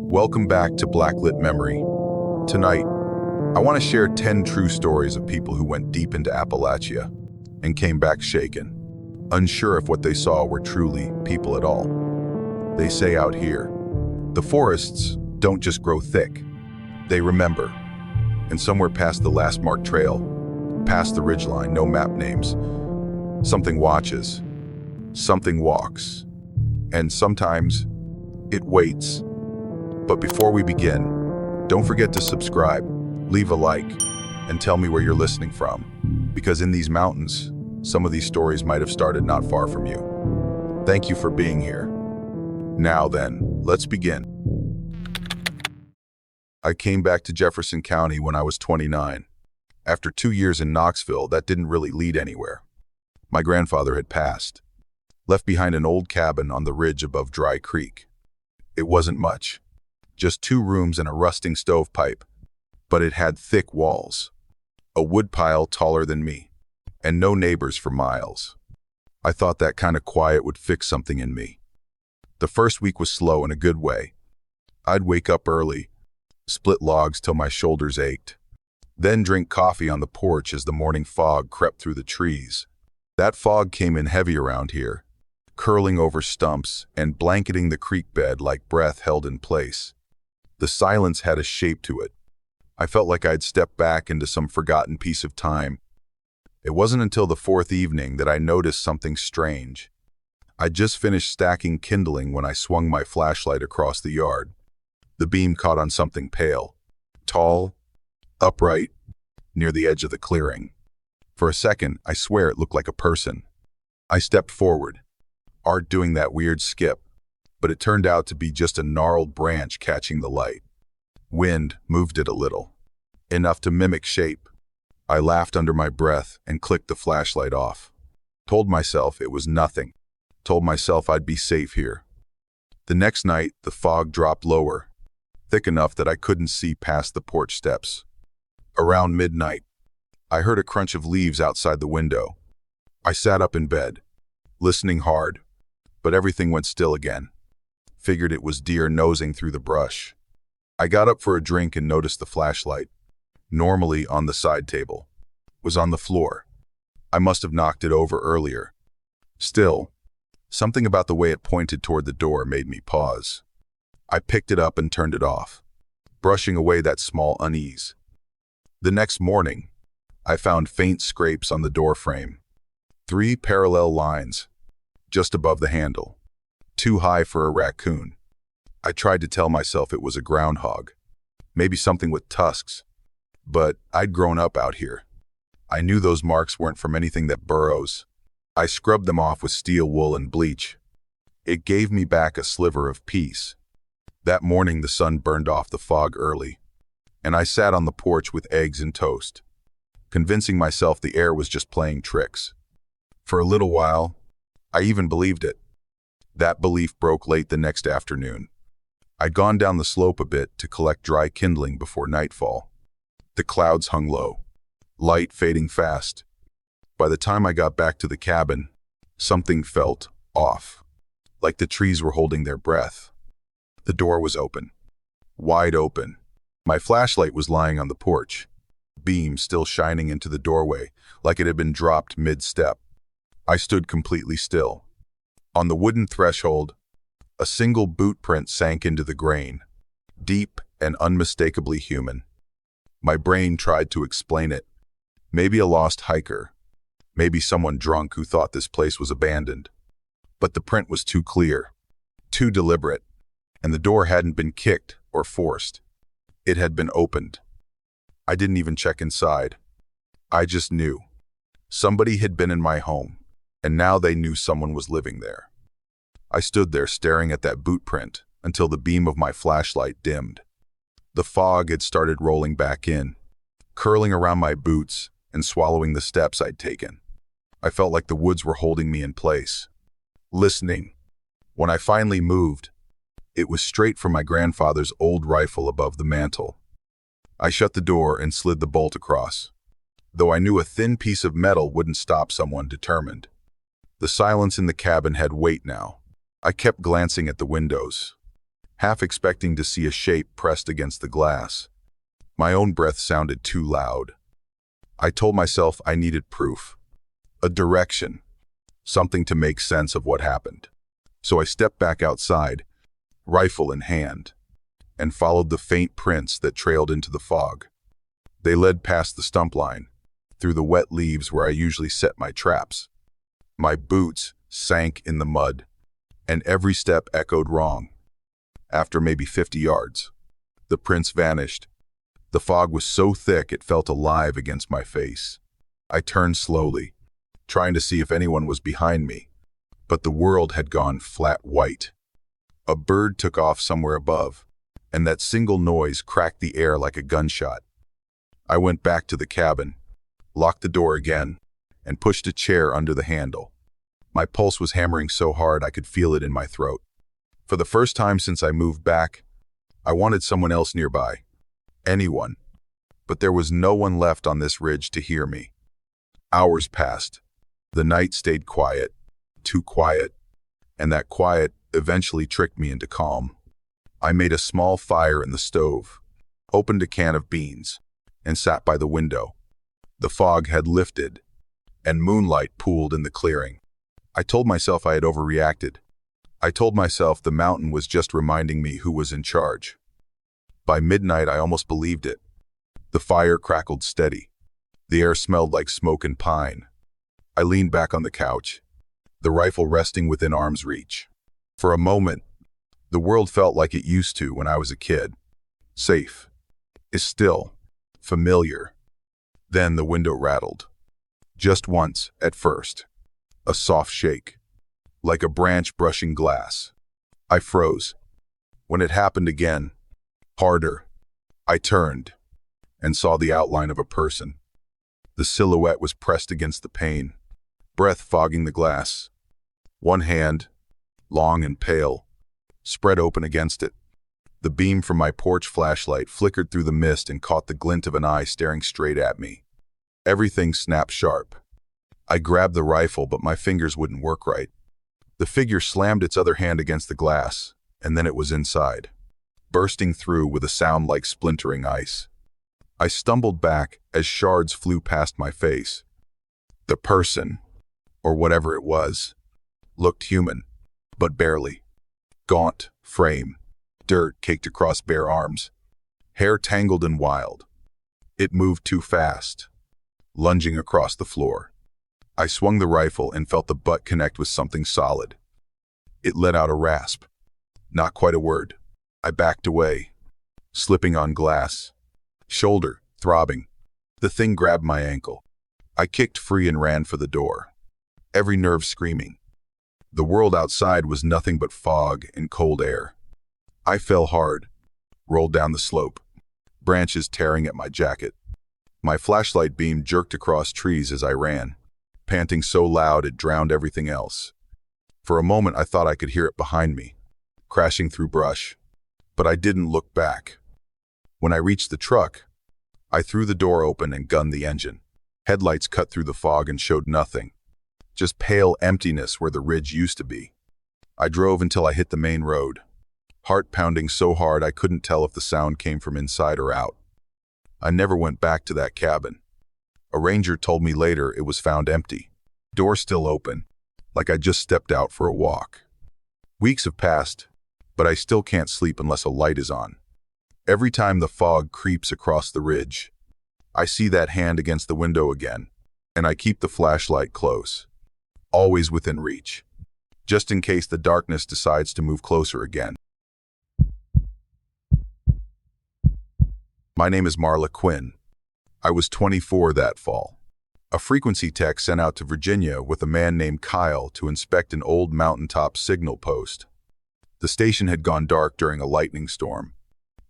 Welcome back to Blacklit Memory. Tonight, I want to share 10 true stories of people who went deep into Appalachia and came back shaken, unsure if what they saw were truly people at all. They say out here, the forests don't just grow thick, they remember. And somewhere past the last marked trail, past the ridgeline, no map names, something watches, something walks, and sometimes it waits. But before we begin, don't forget to subscribe, leave a like, and tell me where you're listening from. Because in these mountains, some of these stories might have started not far from you. Thank you for being here. Now then, let's begin. I came back to Jefferson County when I was 29. After 2 years in Knoxville, that didn't really lead anywhere. My grandfather had passed, left behind an old cabin on the ridge above Dry Creek. It wasn't much. Just 2 rooms and a rusting stovepipe, but it had thick walls, a woodpile taller than me, and no neighbors for miles. I thought that kind of quiet would fix something in me. The first week was slow in a good way. I'd wake up early, split logs till my shoulders ached, then drink coffee on the porch as the morning fog crept through the trees. That fog came in heavy around here, curling over stumps and blanketing the creek bed like breath held in place. The silence had a shape to it. I felt like I'd stepped back into some forgotten piece of time. It wasn't until the 4th evening that I noticed something strange. I'd just finished stacking kindling when I swung my flashlight across the yard. The beam caught on something pale, tall, upright, near the edge of the clearing. For a second, I swear it looked like a person. I stepped forward, Art doing that weird skip, but it turned out to be just a gnarled branch catching the light. Wind moved it a little, enough to mimic shape. I laughed under my breath and clicked the flashlight off. Told myself it was nothing. Told myself I'd be safe here. The next night, the fog dropped lower, thick enough that I couldn't see past the porch steps. Around midnight, I heard a crunch of leaves outside the window. I sat up in bed, listening hard, but everything went still again. Figured it was deer nosing through the brush. I got up for a drink and noticed the flashlight, normally on the side table, was on the floor. I must have knocked it over earlier. Still, something about the way it pointed toward the door made me pause. I picked it up and turned it off, brushing away that small unease. The next morning, I found faint scrapes on the door frame. 3 parallel lines, just above the handle. Too high for a raccoon. I tried to tell myself it was a groundhog, maybe something with tusks, but I'd grown up out here. I knew those marks weren't from anything that burrows. I scrubbed them off with steel wool and bleach. It gave me back a sliver of peace. That morning the sun burned off the fog early, and I sat on the porch with eggs and toast, convincing myself the air was just playing tricks. For a little while, I even believed it. That belief broke late the next afternoon. I'd gone down the slope a bit to collect dry kindling before nightfall. The clouds hung low, light fading fast. By the time I got back to the cabin, something felt off, like the trees were holding their breath. The door was open, wide open. My flashlight was lying on the porch, beam still shining into the doorway like it had been dropped mid-step. I stood completely still. On the wooden threshold, a single boot print sank into the grain, deep and unmistakably human. My brain tried to explain it. Maybe a lost hiker, maybe someone drunk who thought this place was abandoned. But the print was too clear, too deliberate, and the door hadn't been kicked or forced. It had been opened. I didn't even check inside. I just knew. Somebody had been in my home, and now they knew someone was living there. I stood there staring at that boot print until the beam of my flashlight dimmed. The fog had started rolling back in, curling around my boots and swallowing the steps I'd taken. I felt like the woods were holding me in place, listening. When I finally moved, it was straight from my grandfather's old rifle above the mantel. I shut the door and slid the bolt across, though I knew a thin piece of metal wouldn't stop someone determined. The silence in the cabin had weight now. I kept glancing at the windows. half expecting to see a shape pressed against the glass. My own breath sounded too loud. I told myself I needed proof, a direction, something to make sense of what happened. So I stepped back outside, rifle in hand, and followed the faint prints that trailed into the fog. They led past the stump line, through the wet leaves where I usually set my traps. My boots sank in the mud, and every step echoed wrong. After maybe 50 yards, the prints vanished. The fog was so thick it felt alive against my face. I turned slowly, trying to see if anyone was behind me, but the world had gone flat white. A bird took off somewhere above, and that single noise cracked the air like a gunshot. I went back to the cabin, locked the door again, and pushed a chair under the handle. My pulse was hammering so hard I could feel it in my throat. For the first time since I moved back, I wanted someone else nearby. Anyone. But there was no one left on this ridge to hear me. Hours passed. The night stayed quiet, too quiet, and that quiet eventually tricked me into calm. I made a small fire in the stove, opened a can of beans, and sat by the window. The fog had lifted, and moonlight pooled in the clearing. I told myself I had overreacted. I told myself the mountain was just reminding me who was in charge. By midnight, I almost believed it. The fire crackled steady. The air smelled like smoke and pine. I leaned back on the couch, the rifle resting within arm's reach. For a moment, the world felt like it used to when I was a kid. Safe, is still, familiar. Then the window rattled. Just once, at first. A soft shake, like a branch brushing glass. I froze. When it happened again, harder, I turned and saw the outline of a person. The silhouette was pressed against the pane, breath fogging the glass. One hand, long and pale, spread open against it. The beam from my porch flashlight flickered through the mist and caught the glint of an eye staring straight at me. Everything snapped sharp. I grabbed the rifle, but my fingers wouldn't work right. The figure slammed its other hand against the glass, and then it was inside, bursting through with a sound like splintering ice. I stumbled back as shards flew past my face. The person, or whatever it was, looked human, but barely. Gaunt frame, dirt caked across bare arms, hair tangled and wild. It moved too fast, lunging across the floor. I swung the rifle and felt the butt connect with something solid. It let out a rasp. Not quite a word. I backed away, slipping on glass. Shoulder throbbing. The thing grabbed my ankle. I kicked free and ran for the door, every nerve screaming. The world outside was nothing but fog and cold air. I fell hard, rolled down the slope, branches tearing at my jacket. My flashlight beam jerked across trees as I ran, panting so loud it drowned everything else. For a moment I thought I could hear it behind me, crashing through brush, but I didn't look back. When I reached the truck, I threw the door open and gunned the engine. Headlights cut through the fog and showed nothing, just pale emptiness where the ridge used to be. I drove until I hit the main road, heart pounding so hard I couldn't tell if the sound came from inside or out. I never went back to that cabin. A ranger told me later it was found empty, door still open, like I just stepped out for a walk. Weeks have passed, but I still can't sleep unless a light is on. Every time the fog creeps across the ridge, I see that hand against the window again, and I keep the flashlight close, always within reach, just in case the darkness decides to move closer again. My name is Marla Quinn. I was 24 that fall. A frequency tech sent out to Virginia with a man named Kyle to inspect an old mountaintop signal post. The station had gone dark during a lightning storm,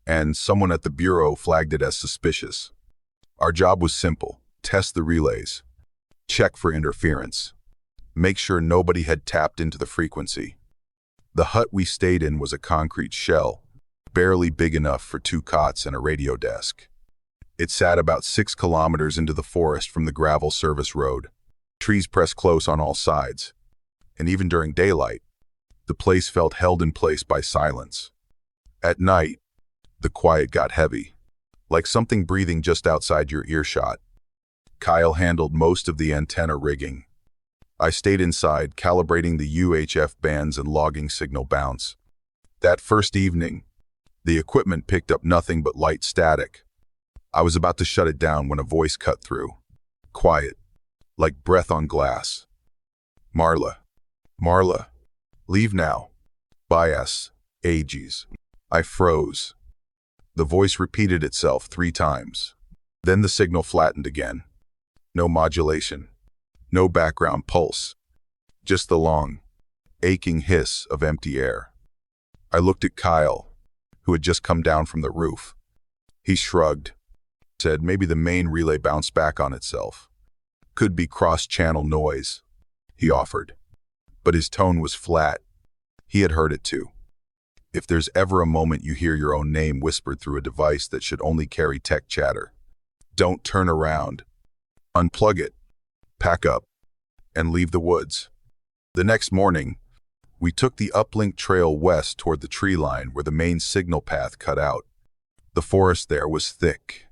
and someone at the bureau flagged it as suspicious. Our job was simple: test the relays, check for interference, make sure nobody had tapped into the frequency. The hut we stayed in was a concrete shell, barely big enough for 2 cots and a radio desk. It sat about 6 kilometers into the forest from the gravel service road. Trees pressed close on all sides, and even during daylight, the place felt held in place by silence. At night, the quiet got heavy, like something breathing just outside your earshot. Kyle handled most of the antenna rigging. I stayed inside, calibrating the UHF bands and logging signal bounce. That first evening, the equipment picked up nothing but light static. I was about to shut it down when a voice cut through. Quiet, like breath on glass. Marla. Marla. Leave now. Bias. Ages. I froze. The voice repeated itself 3 times. Then the signal flattened again. No modulation. No background pulse. Just the long, aching hiss of empty air. I looked at Kyle, who had just come down from the roof. He shrugged, said maybe the main relay bounced back on itself. Could be cross-channel noise, he offered. But his tone was flat. He had heard it too. If there's ever a moment you hear your own name whispered through a device that should only carry tech chatter, don't turn around. Unplug it, pack up, and leave the woods. The next morning, we took the uplink trail west toward the tree line where the main signal path cut out. The forest there was thick,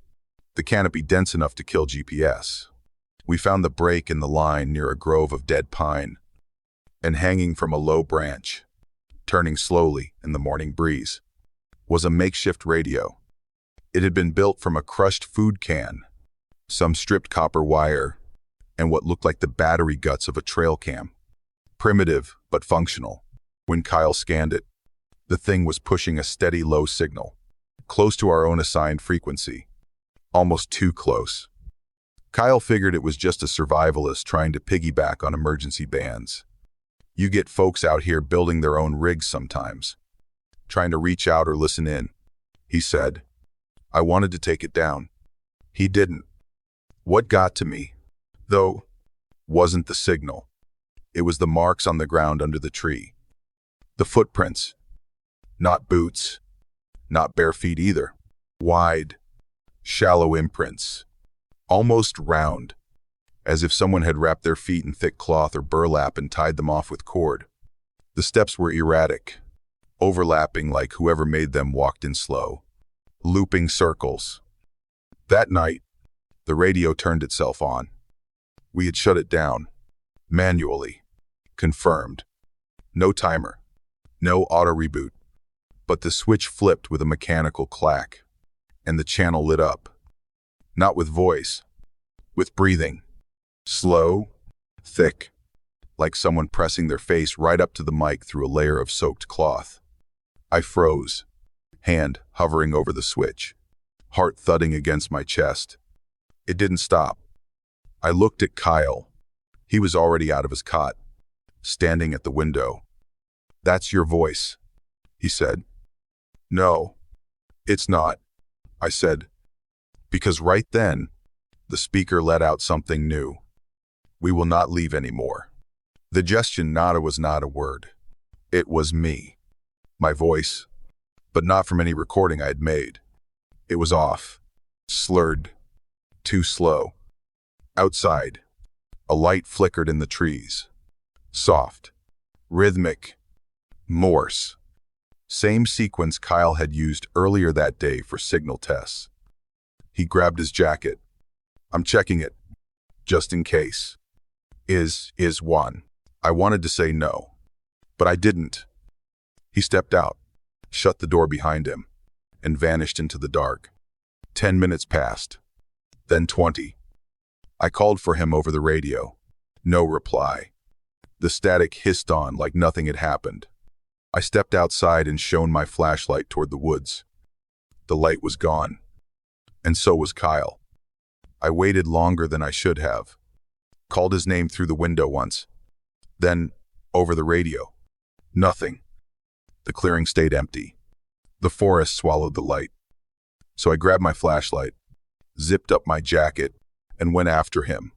the canopy dense enough to kill GPS. We found the break in the line near a grove of dead pine, and hanging from a low branch, turning slowly in the morning breeze, was a makeshift radio. It had been built from a crushed food can, some stripped copper wire, and what looked like the battery guts of a trail cam. Primitive, but functional. When Kyle scanned it, the thing was pushing a steady low signal, close to our own assigned frequency. Almost too close. Kyle figured it was just a survivalist trying to piggyback on emergency bands. You get folks out here building their own rigs sometimes, trying to reach out or listen in, he said. I wanted to take it down. He didn't. What got to me, though, wasn't the signal. It was the marks on the ground under the tree. The footprints. Not boots. Not bare feet either. Wide, shallow imprints. Almost round, as if someone had wrapped their feet in thick cloth or burlap and tied them off with cord. The steps were erratic, overlapping like whoever made them walked in slow, looping circles. That night, the radio turned itself on. We had shut it down, manually, confirmed. No timer, no auto reboot, but the switch flipped with a mechanical clack, and the channel lit up. Not with voice, with breathing. Slow, thick, like someone pressing their face right up to the mic through a layer of soaked cloth. I froze, hand hovering over the switch, heart thudding against my chest. It didn't stop. I looked at Kyle. He was already out of his cot, standing at the window. That's your voice, he said. No, it's not, I said, because right then, the speaker let out something new. We will not leave anymore. The gestion nada was not a word. It was me. My voice, but not from any recording I had made. It was off, slurred, too slow. Outside, a light flickered in the trees. Soft, rhythmic, Morse. Same sequence Kyle had used earlier that day for signal tests. He grabbed his jacket. I'm checking it, just in case. Is one. I wanted to say no, but I didn't. He stepped out, shut the door behind him, and vanished into the dark. 10 minutes passed, then 20. I called for him over the radio. No reply. The static hissed on like nothing had happened. I stepped outside and shone my flashlight toward the woods. The light was gone, and so was Kyle. I waited longer than I should have. Called his name through the window once. Then, over the radio. Nothing. The clearing stayed empty. The forest swallowed the light. So I grabbed my flashlight, zipped up my jacket, and went after him.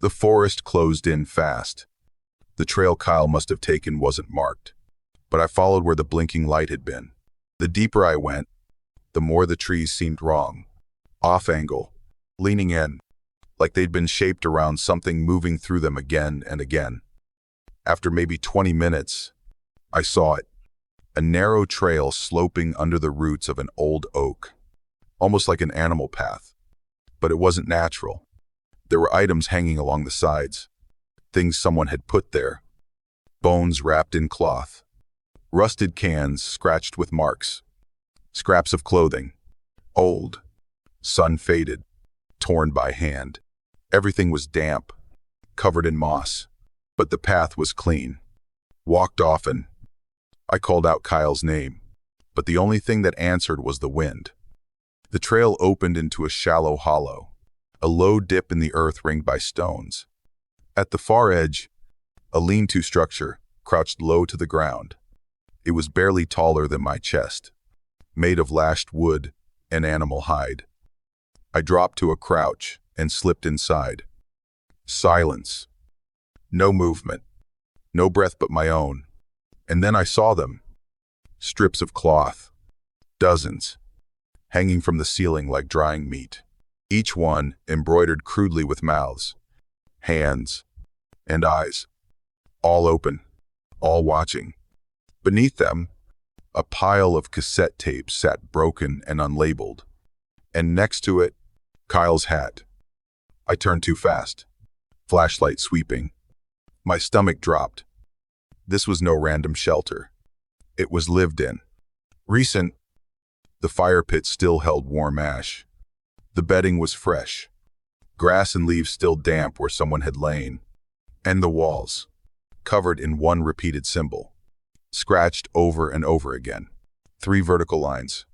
The forest closed in fast. The trail Kyle must have taken wasn't marked, but I followed where the blinking light had been. The deeper I went, the more the trees seemed wrong. Off angle, leaning in, like they'd been shaped around something moving through them again and again. After maybe 20 minutes, I saw it. A narrow trail sloping under the roots of an old oak, almost like an animal path. But it wasn't natural. There were items hanging along the sides, things someone had put there. Bones wrapped in cloth, rusted cans scratched with marks, scraps of clothing, old, sun-faded, torn by hand. Everything was damp, covered in moss, but the path was clean. Walked often. I called out Kyle's name, but the only thing that answered was the wind. The trail opened into a shallow hollow, a low dip in the earth ringed by stones. At the far edge, a lean-to structure crouched low to the ground. It was barely taller than my chest, made of lashed wood and animal hide. I dropped to a crouch and slipped inside. Silence. No movement. No breath but my own. And then I saw them. Strips of cloth. Dozens. Hanging from the ceiling like drying meat. Each one embroidered crudely with mouths, hands, and eyes. All open. All watching. Beneath them, a pile of cassette tapes sat broken and unlabeled. And next to it, Kyle's hat. I turned too fast. Flashlight sweeping. My stomach dropped. This was no random shelter. It was lived in. Recent. The fire pit still held warm ash. The bedding was fresh. Grass and leaves still damp where someone had lain. And the walls, covered in one repeated symbol, scratched over and over again. 3 vertical lines.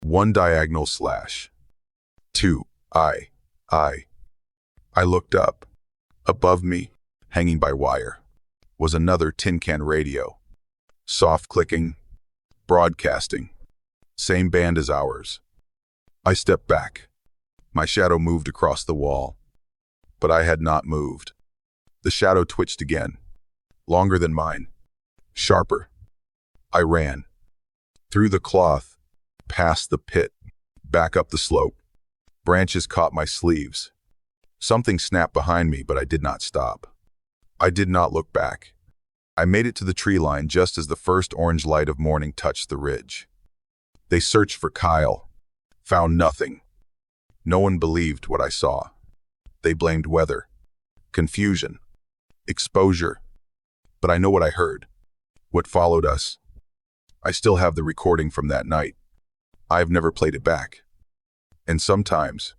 1 diagonal slash. 2. I. I looked up. Above me, hanging by wire, was another tin can radio. Soft clicking, broadcasting. Same band as ours. I stepped back. My shadow moved across the wall. But I had not moved. The shadow twitched again. Longer than mine. Sharper. I ran. Through the cloth, past the pit, back up the slope. Branches caught my sleeves. Something snapped behind me, but I did not stop. I did not look back. I made it to the tree line just as the first orange light of morning touched the ridge. They searched for Kyle. Found nothing. No one believed what I saw. They blamed weather, confusion, exposure. But I know what I heard. What followed us. I still have the recording from that night. I've never played it back. And sometimes,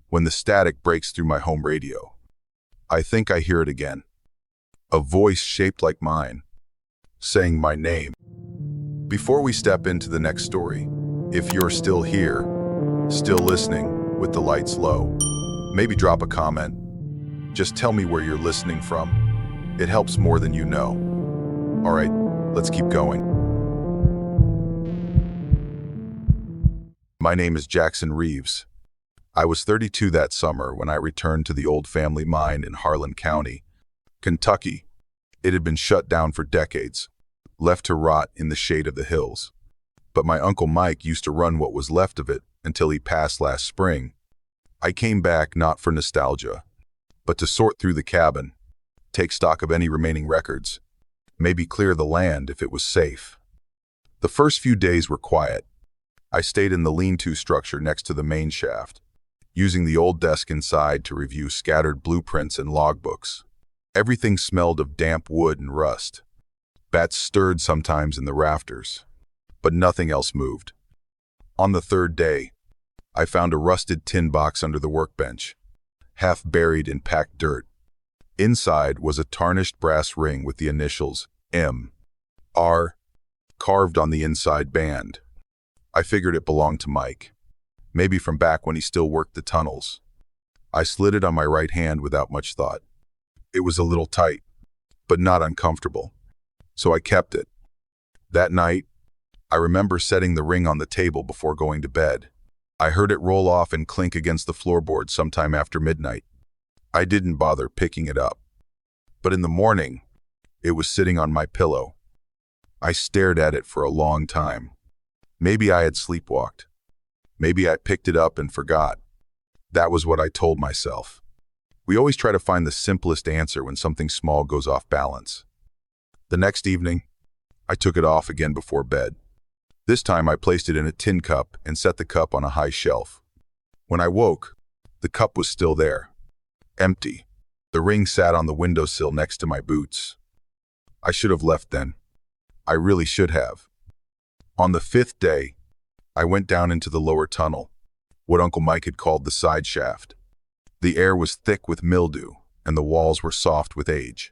when the static breaks through my home radio, I think I hear it again. A voice shaped like mine, saying my name. Before we step into the next story, if you're still here, still listening, with the lights low, maybe drop a comment. Just tell me where you're listening from. It helps more than you know. All right, let's keep going. My name is Jackson Reeves. I was 32 that summer when I returned to the old family mine in Harlan County, Kentucky. It had been shut down for decades, left to rot in the shade of the hills. But my Uncle Mike used to run what was left of it until he passed last spring. I came back not for nostalgia, but to sort through the cabin, take stock of any remaining records, maybe clear the land if it was safe. The first few days were quiet. I stayed in the lean-to structure next to the main shaft, using the old desk inside to review scattered blueprints and logbooks. Everything smelled of damp wood and rust. Bats stirred sometimes in the rafters, but nothing else moved. On the third day, I found a rusted tin box under the workbench, half buried in packed dirt. Inside was a tarnished brass ring with the initials M.R. carved on the inside band. I figured it belonged to Mike, maybe from back when he still worked the tunnels. I slid it on my right hand without much thought. It was a little tight, but not uncomfortable, so I kept it. That night, I remember setting the ring on the table before going to bed. I heard it roll off and clink against the floorboard sometime after midnight. I didn't bother picking it up. But in the morning, it was sitting on my pillow. I stared at it for a long time. Maybe I had sleepwalked. Maybe I picked it up and forgot. That was what I told myself. We always try to find the simplest answer when something small goes off balance. The next evening, I took it off again before bed. This time I placed it in a tin cup and set the cup on a high shelf. When I woke, the cup was still there, empty. The ring sat on the windowsill next to my boots. I should have left then. I really should have. On the 5th day, I went down into the lower tunnel, what Uncle Mike had called the side shaft. The air was thick with mildew, and the walls were soft with age.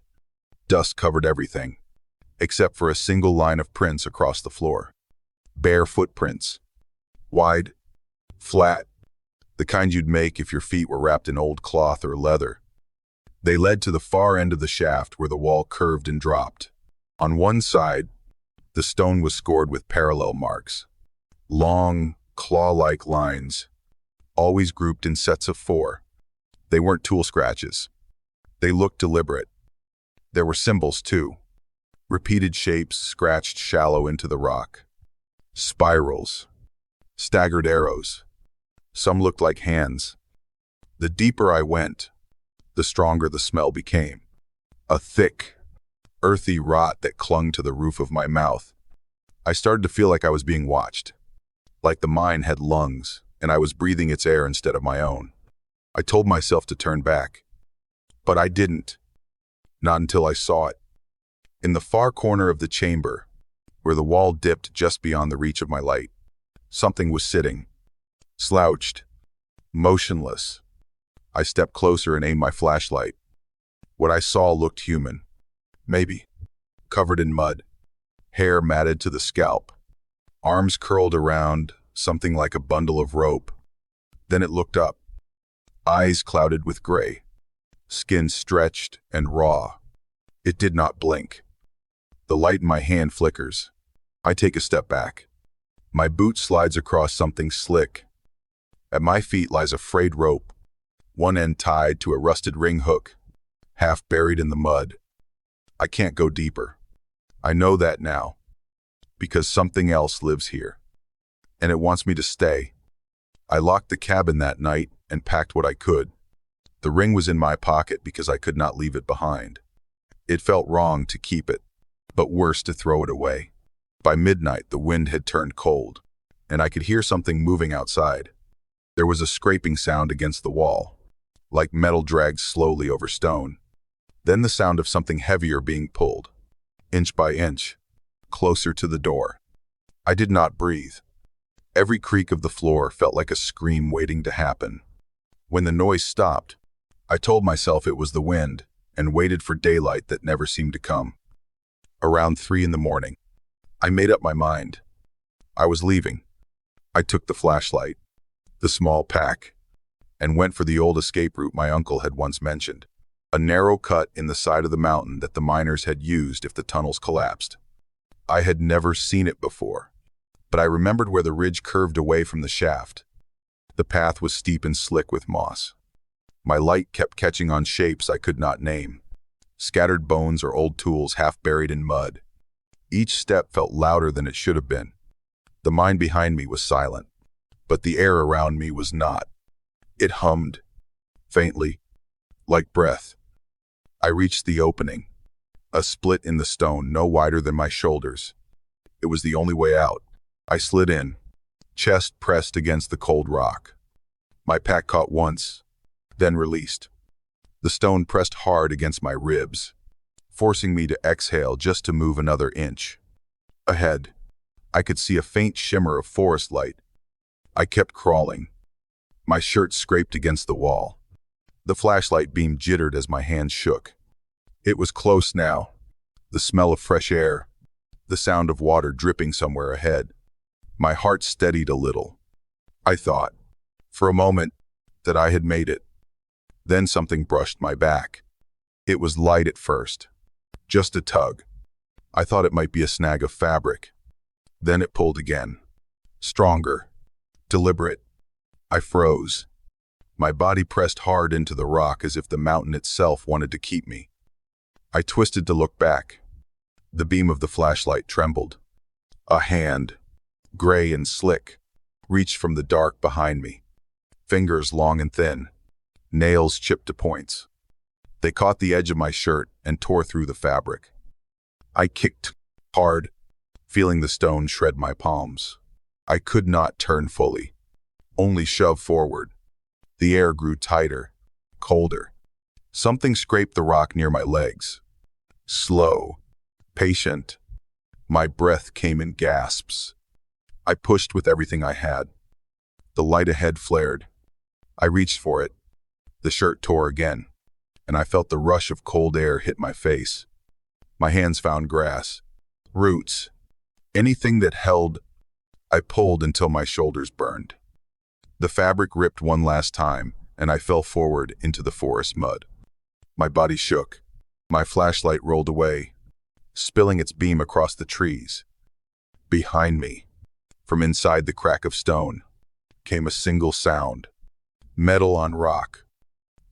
Dust covered everything, except for a single line of prints across the floor. Bare footprints. Wide, flat, the kind you'd make if your feet were wrapped in old cloth or leather. They led to the far end of the shaft where the wall curved and dropped. On one side, the stone was scored with parallel marks. Long, claw-like lines, always grouped in sets of 4. They weren't tool scratches. They looked deliberate. There were symbols, too. Repeated shapes scratched shallow into the rock. Spirals. Staggered arrows. Some looked like hands. The deeper I went, the stronger the smell became. A thick, earthy rot that clung to the roof of my mouth. I started to feel like I was being watched. Like the mine had lungs, and I was breathing its air instead of my own. I told myself to turn back. But I didn't. Not until I saw it. In the far corner of the chamber, where the wall dipped just beyond the reach of my light, something was sitting. Slouched. Motionless. I stepped closer and aimed my flashlight. What I saw looked human. Maybe. Covered in mud. Hair matted to the scalp. Arms curled around, something like a bundle of rope. Then it looked up. Eyes clouded with gray. Skin stretched and raw. It did not blink. The light in my hand flickers. I take a step back. My boot slides across something slick. At my feet lies a frayed rope, one end tied to a rusted ring hook, half buried in the mud. I can't go deeper. I know that now, because something else lives here, and it wants me to stay. I locked the cabin that night and packed what I could. The ring was in my pocket because I could not leave it behind. It felt wrong to keep it, but worse to throw it away. By midnight, the wind had turned cold, and I could hear something moving outside. There was a scraping sound against the wall, like metal dragged slowly over stone. Then the sound of something heavier being pulled, inch by inch, closer to the door. I did not breathe. Every creak of the floor felt like a scream waiting to happen. When the noise stopped, I told myself it was the wind and waited for daylight that never seemed to come. Around 3 in the morning, I made up my mind. I was leaving. I took the flashlight, the small pack, and went for the old escape route my uncle had once mentioned, a narrow cut in the side of the mountain that the miners had used if the tunnels collapsed. I had never seen it before, but I remembered where the ridge curved away from the shaft. The path was steep and slick with moss. My light kept catching on shapes I could not name, scattered bones or old tools half buried in mud. Each step felt louder than it should have been. The mine behind me was silent, but the air around me was not. It hummed, faintly, like breath. I reached the opening, a split in the stone no wider than my shoulders. It was the only way out. I slid in, chest pressed against the cold rock. My pack caught once, then released. The stone pressed hard against my ribs, forcing me to exhale just to move another inch. Ahead, I could see a faint shimmer of forest light. I kept crawling. My shirt scraped against the wall. The flashlight beam jittered as my hands shook. It was close now. The smell of fresh air, the sound of water dripping somewhere ahead. My heart steadied a little. I thought, for a moment, that I had made it. Then something brushed my back. It was light at first, just a tug. I thought it might be a snag of fabric. Then it pulled again. Stronger. Deliberate. I froze. My body pressed hard into the rock as if the mountain itself wanted to keep me. I twisted to look back. The beam of the flashlight trembled. A hand, gray and slick, reached from the dark behind me. Fingers long and thin, nails chipped to points. They caught the edge of my shirt and tore through the fabric. I kicked hard, feeling the stone shred my palms. I could not turn fully, only shove forward. The air grew tighter, colder. Something scraped the rock near my legs. Slow, patient. My breath came in gasps. I pushed with everything I had. The light ahead flared. I reached for it. The shirt tore again, and I felt the rush of cold air hit my face. My hands found grass, roots, anything that held. I pulled until my shoulders burned. The fabric ripped one last time, and I fell forward into the forest mud. My body shook. My flashlight rolled away, spilling its beam across the trees. Behind me, from inside the crack of stone, came a single sound. Metal on rock.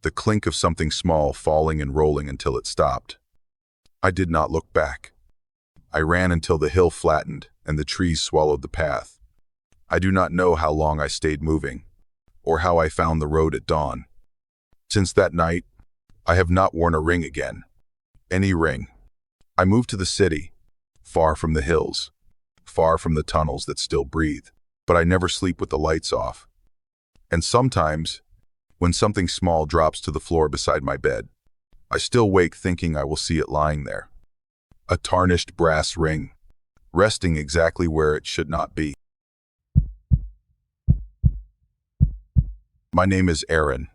The clink of something small falling and rolling until it stopped. I did not look back. I ran until the hill flattened and the trees swallowed the path. I do not know how long I stayed moving, or how I found the road at dawn. Since that night, I have not worn a ring again. Any ring. I moved to the city, far from the hills, far from the tunnels that still breathe, but I never sleep with the lights off. And sometimes, when something small drops to the floor beside my bed, I still wake thinking I will see it lying there. A tarnished brass ring, resting exactly where it should not be. My name is Aaron.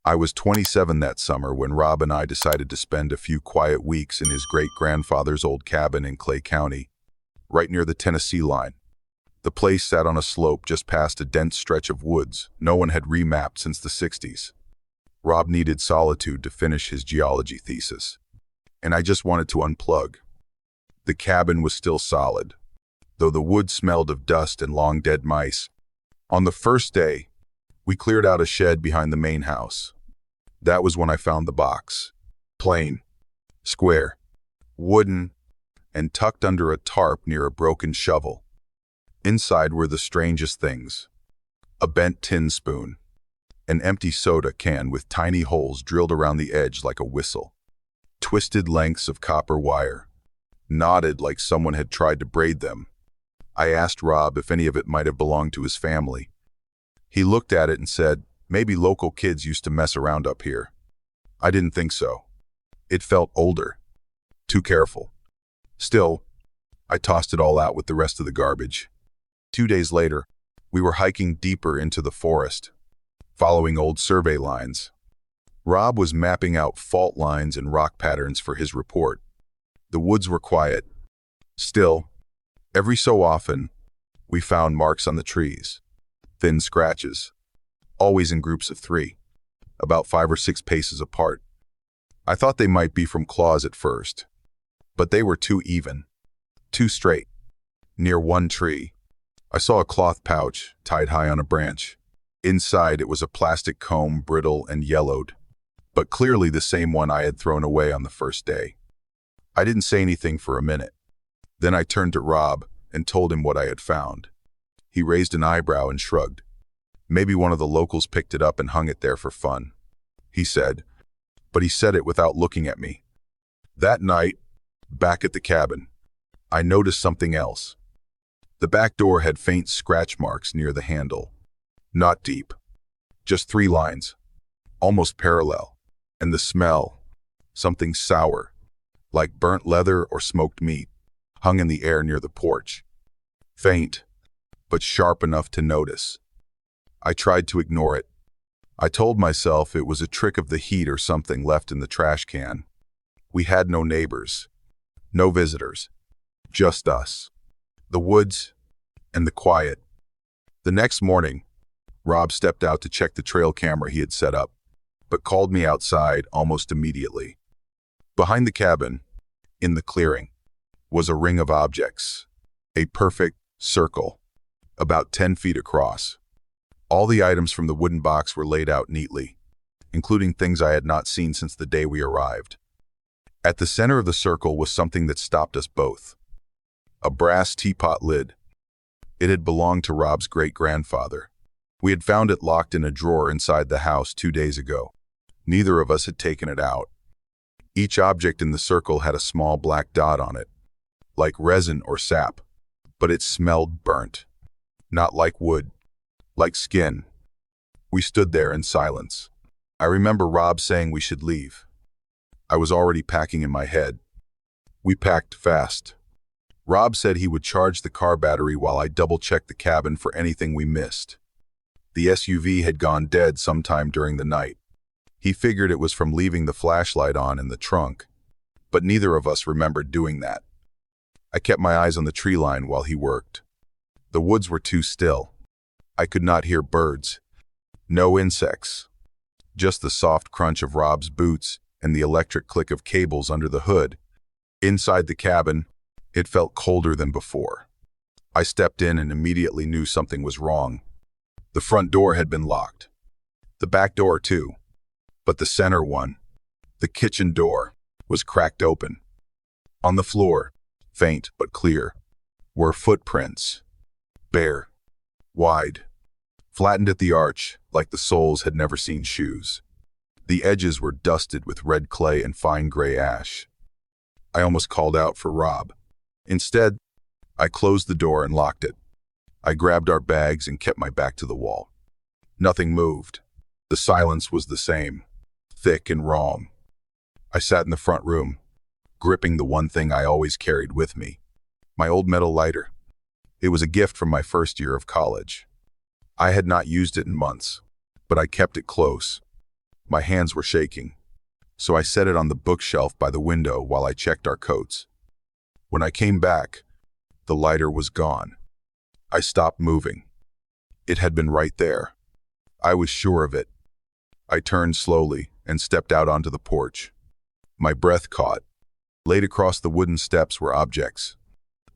I was 27 that summer when Rob and I decided to spend a few quiet weeks in his great-grandfather's old cabin in Clay County, right near the Tennessee line. The place sat on a slope just past a dense stretch of woods no one had remapped since the 60s. Rob needed solitude to finish his geology thesis, and I just wanted to unplug. The cabin was still solid, though the wood smelled of dust and long dead mice. On the first day, we cleared out a shed behind the main house. That was when I found the box. Plain, square, wooden, and tucked under a tarp near a broken shovel. Inside were the strangest things. A bent tin spoon, an empty soda can with tiny holes drilled around the edge like a whistle, twisted lengths of copper wire, knotted like someone had tried to braid them. I asked Rob if any of it might have belonged to his family. He looked at it and said, maybe local kids used to mess around up here. I didn't think so. It felt older, too careful. Still, I tossed it all out with the rest of the garbage. 2 days later, we were hiking deeper into the forest, following old survey lines. Rob was mapping out fault lines and rock patterns for his report. The woods were quiet. Still, every so often, we found marks on the trees. Thin scratches, always in groups of 3, about 5 or 6 paces apart. I thought they might be from claws at first, but they were too even, too straight. Near one tree, I saw a cloth pouch tied high on a branch. Inside it was a plastic comb, brittle and yellowed, but clearly the same one I had thrown away on the first day. I didn't say anything for a minute. Then I turned to Rob and told him what I had found. He raised an eyebrow and shrugged. Maybe one of the locals picked it up and hung it there for fun, he said, but he said it without looking at me. That night, back at the cabin, I noticed something else. The back door had faint scratch marks near the handle. Not deep, just 3 lines, almost parallel, and the smell, something sour, like burnt leather or smoked meat, hung in the air near the porch. Faint, but sharp enough to notice. I tried to ignore it. I told myself it was a trick of the heat or something left in the trash can. We had no neighbors, no visitors, just us, the woods, and the quiet. The next morning, Rob stepped out to check the trail camera he had set up, but called me outside almost immediately. Behind the cabin, in the clearing, was a ring of objects, a perfect circle, about 10 feet across. All the items from the wooden box were laid out neatly, including things I had not seen since the day we arrived. At the center of the circle was something that stopped us both. A brass teapot lid. It had belonged to Rob's great-grandfather. We had found it locked in a drawer inside the house 2 days ago. Neither of us had taken it out. Each object in the circle had a small black dot on it, like resin or sap. but it smelled burnt. Not like wood, like skin. We stood there in silence. I remember Rob saying we should leave. I was already packing in my head. We packed fast. Rob said he would charge the car battery while I double-checked the cabin for anything we missed. The SUV had gone dead sometime during the night. He figured it was from leaving the flashlight on in the trunk, but neither of us remembered doing that. I kept my eyes on the tree line while he worked. The woods were too still. I could not hear birds. No insects. Just the soft crunch of Rob's boots and the electric click of cables under the hood. Inside the cabin, it felt colder than before. I stepped in and immediately knew something was wrong. The front door had been locked. The back door too. But the center one, the kitchen door, was cracked open. On the floor, faint but clear, were footprints. Bare, wide, flattened at the arch like the soles had never seen shoes. The edges were dusted with red clay and fine gray ash. I almost called out for Rob. Instead, I closed the door and locked it. I grabbed our bags and kept my back to the wall. Nothing moved. The silence was the same, thick and wrong. I sat in the front room, gripping the one thing I always carried with me, my old metal lighter. It was a gift from my first year of college. I had not used it in months, but I kept it close. My hands were shaking, so I set it on the bookshelf by the window while I checked our coats. When I came back, the lighter was gone. I stopped moving. It had been right there. I was sure of it. I turned slowly and stepped out onto the porch. My breath caught. Laid across the wooden steps were objects.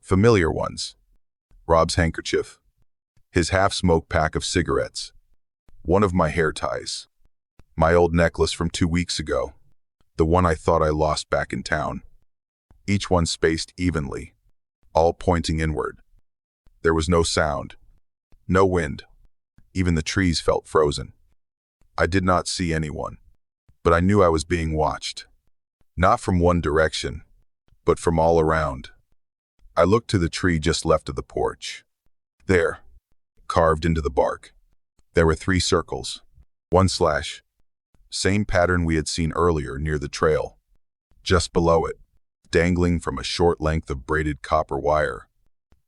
Familiar ones. Rob's handkerchief. His half-smoked pack of cigarettes. One of my hair ties. My old necklace from 2 weeks ago. The one I thought I lost back in town. Each one spaced evenly, all pointing inward. There was no sound. No wind. Even the trees felt frozen. I did not see anyone, but I knew I was being watched. Not from one direction, but from all around. I looked to the tree just left of the porch. There, carved into the bark, there were 3 circles, 1 slash. Same pattern we had seen earlier near the trail. Just below it, dangling from a short length of braided copper wire,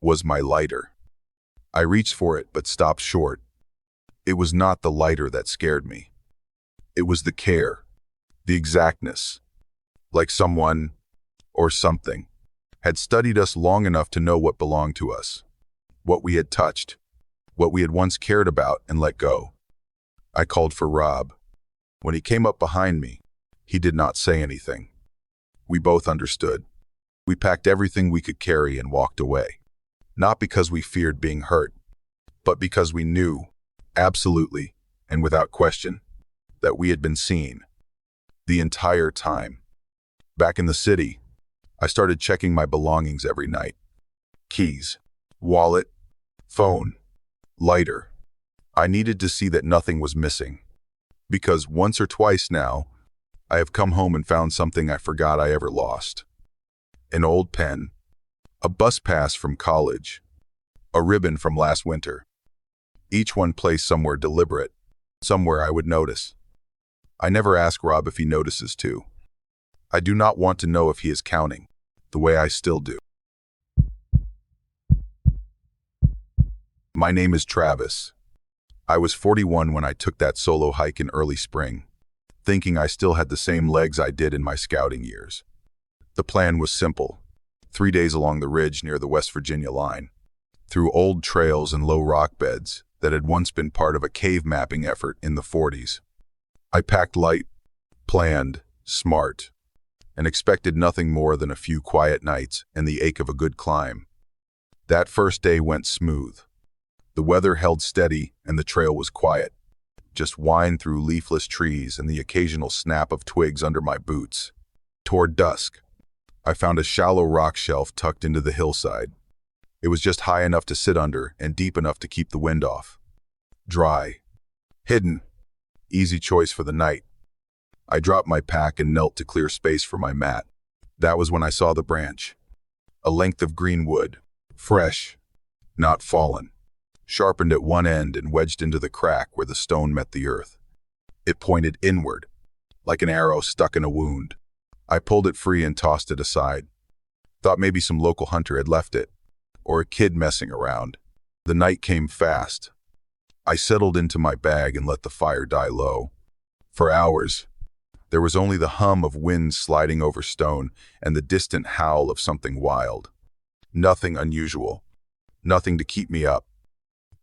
was my lighter. I reached for it but stopped short. It was not the lighter that scared me. It was the care, the exactness. Like someone, or something, had studied us long enough to know what belonged to us, what we had touched, what we had once cared about and let go. I called for Rob. When he came up behind me, he did not say anything. We both understood. We packed everything we could carry and walked away. Not because we feared being hurt, but because we knew, absolutely, and without question, that we had been seen. The entire time. Back in the city, I started checking my belongings every night. Keys, wallet, phone, lighter. I needed to see that nothing was missing. Because once or twice now, I have come home and found something I forgot I ever lost. An old pen, a bus pass from college, a ribbon from last winter. Each one placed somewhere deliberate, somewhere I would notice. I never ask Rob if he notices too. I do not want to know if he is counting, the way I still do. My name is Travis. I was 41 when I took that solo hike in early spring, thinking I still had the same legs I did in my scouting years. The plan was simple. 3 days along the ridge near the West Virginia line, through old trails and low rock beds that had once been part of a cave mapping effort in the 40s. I packed light, planned, smart, and expected nothing more than a few quiet nights and the ache of a good climb. That first day went smooth. The weather held steady and the trail was quiet. Just wind through leafless trees and the occasional snap of twigs under my boots. Toward dusk, I found a shallow rock shelf tucked into the hillside. It was just high enough to sit under and deep enough to keep the wind off. Dry. Hidden. Easy choice for the night. I dropped my pack and knelt to clear space for my mat. That was when I saw the branch. A length of green wood, fresh, not fallen, sharpened at one end and wedged into the crack where the stone met the earth. It pointed inward, like an arrow stuck in a wound. I pulled it free and tossed it aside. Thought maybe some local hunter had left it, or a kid messing around. The night came fast. I settled into my bag and let the fire die low. For hours, there was only the hum of wind sliding over stone and the distant howl of something wild. Nothing unusual, nothing to keep me up.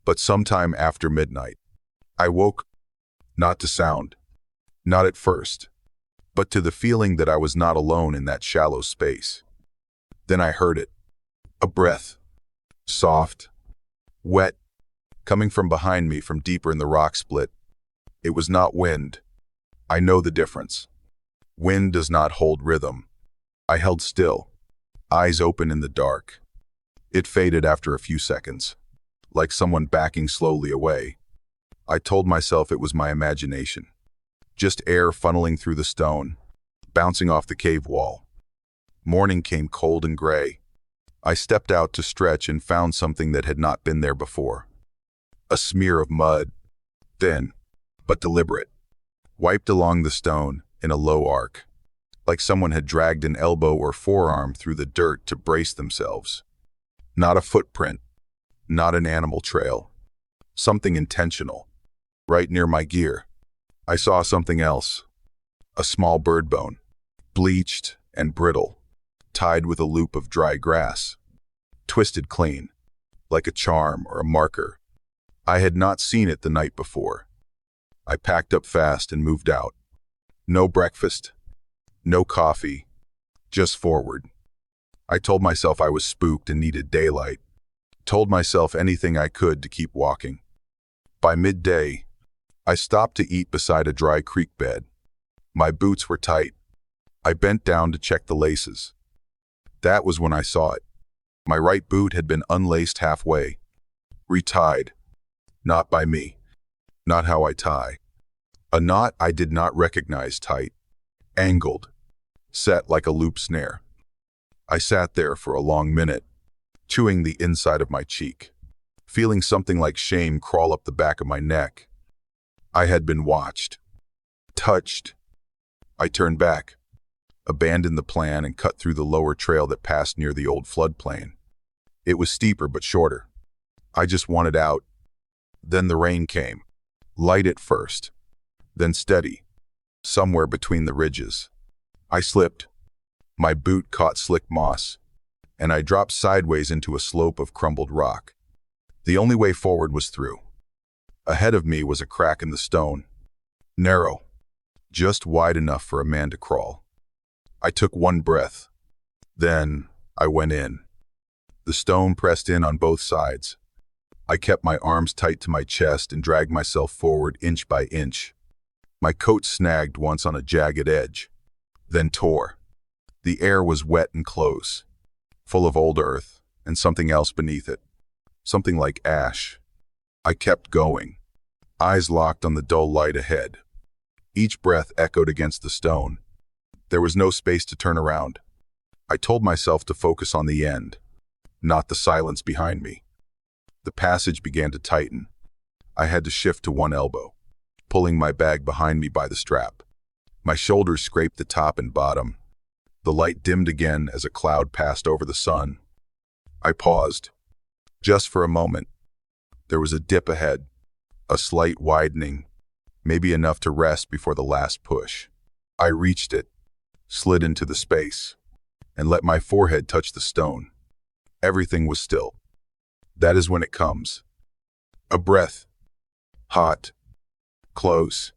But sometime after midnight, I woke, not to sound, not at first, but to the feeling that I was not alone in that shallow space. Then I heard it, a breath, soft, wet, coming from behind me from deeper in the rock split. It was not wind. I know the difference. Wind does not hold rhythm. I held still, eyes open in the dark. It faded after a few seconds, like someone backing slowly away. I told myself it was my imagination. Just air funneling through the stone, bouncing off the cave wall. Morning came cold and gray. I stepped out to stretch and found something that had not been there before. A smear of mud, thin, but deliberate, wiped along the stone in a low arc, like someone had dragged an elbow or forearm through the dirt to brace themselves. Not a footprint, not an animal trail, something intentional. Right near my gear, I saw something else, a small bird bone, bleached and brittle, tied with a loop of dry grass, twisted clean, like a charm or a marker. I had not seen it the night before. I packed up fast and moved out. No breakfast, no coffee, just forward. I told myself I was spooked and needed daylight. Told myself anything I could to keep walking. By midday, I stopped to eat beside a dry creek bed. My boots were tight. I bent down to check the laces. That was when I saw it. My right boot had been unlaced halfway, retied. Not by me. Not how I tie. A knot I did not recognize tight, angled, set like a loop snare. I sat there for a long minute, chewing the inside of my cheek, feeling something like shame crawl up the back of my neck. I had been watched, touched. I turned back, abandoned the plan and cut through the lower trail that passed near the old floodplain. It was steeper but shorter. I just wanted out. Then the rain came, light at first, then steady, somewhere between the ridges. I slipped. My boot caught slick moss, and I dropped sideways into a slope of crumbled rock. The only way forward was through. Ahead of me was a crack in the stone, narrow, just wide enough for a man to crawl. I took one breath. Then I went in. The stone pressed in on both sides. I kept my arms tight to my chest and dragged myself forward inch by inch. My coat snagged once on a jagged edge, then tore. The air was wet and close, full of old earth and something else beneath it, something like ash. I kept going, eyes locked on the dull light ahead. Each breath echoed against the stone. There was no space to turn around. I told myself to focus on the end, not the silence behind me. The passage began to tighten. I had to shift to one elbow, pulling my bag behind me by the strap. My shoulders scraped the top and bottom. The light dimmed again as a cloud passed over the sun. I paused, just for a moment. There was a dip ahead, a slight widening, maybe enough to rest before the last push. I reached it, slid into the space, and let my forehead touch the stone. Everything was still. That is when it comes. A breath, hot, close,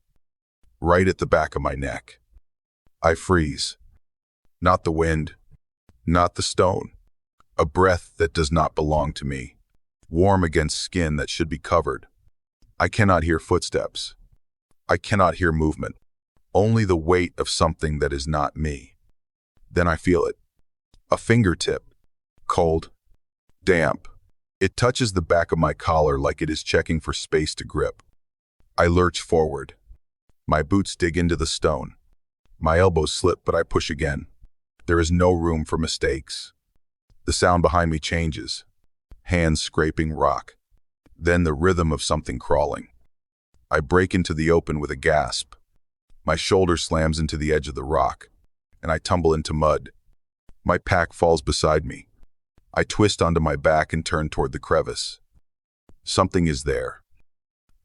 right at the back of my neck. I freeze. Not the wind, not the stone. A breath that does not belong to me, warm against skin that should be covered. I cannot hear footsteps. I cannot hear movement. Only the weight of something that is not me. Then I feel it. A fingertip. Cold. Damp. It touches the back of my collar like it is checking for space to grip. I lurch forward. My boots dig into the stone. My elbows slip, but I push again. There is no room for mistakes. The sound behind me changes. hands scraping rock. Then the rhythm of something crawling. I break into the open with a gasp. My shoulder slams into the edge of the rock, and I tumble into mud. My pack falls beside me. I twist onto my back and turn toward the crevice. Something is there.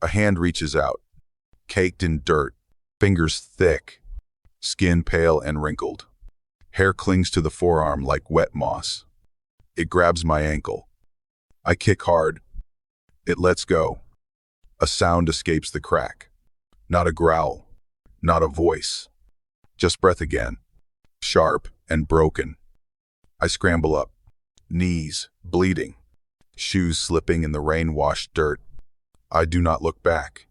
A hand reaches out, caked in dirt, fingers thick, skin pale and wrinkled. Hair clings to the forearm like wet moss. It grabs my ankle. I kick hard. It lets go. A sound escapes the crack. Not a growl, not a voice. Just breath again, sharp and broken. I scramble up, knees bleeding, shoes slipping in the rain-washed dirt. I do not look back.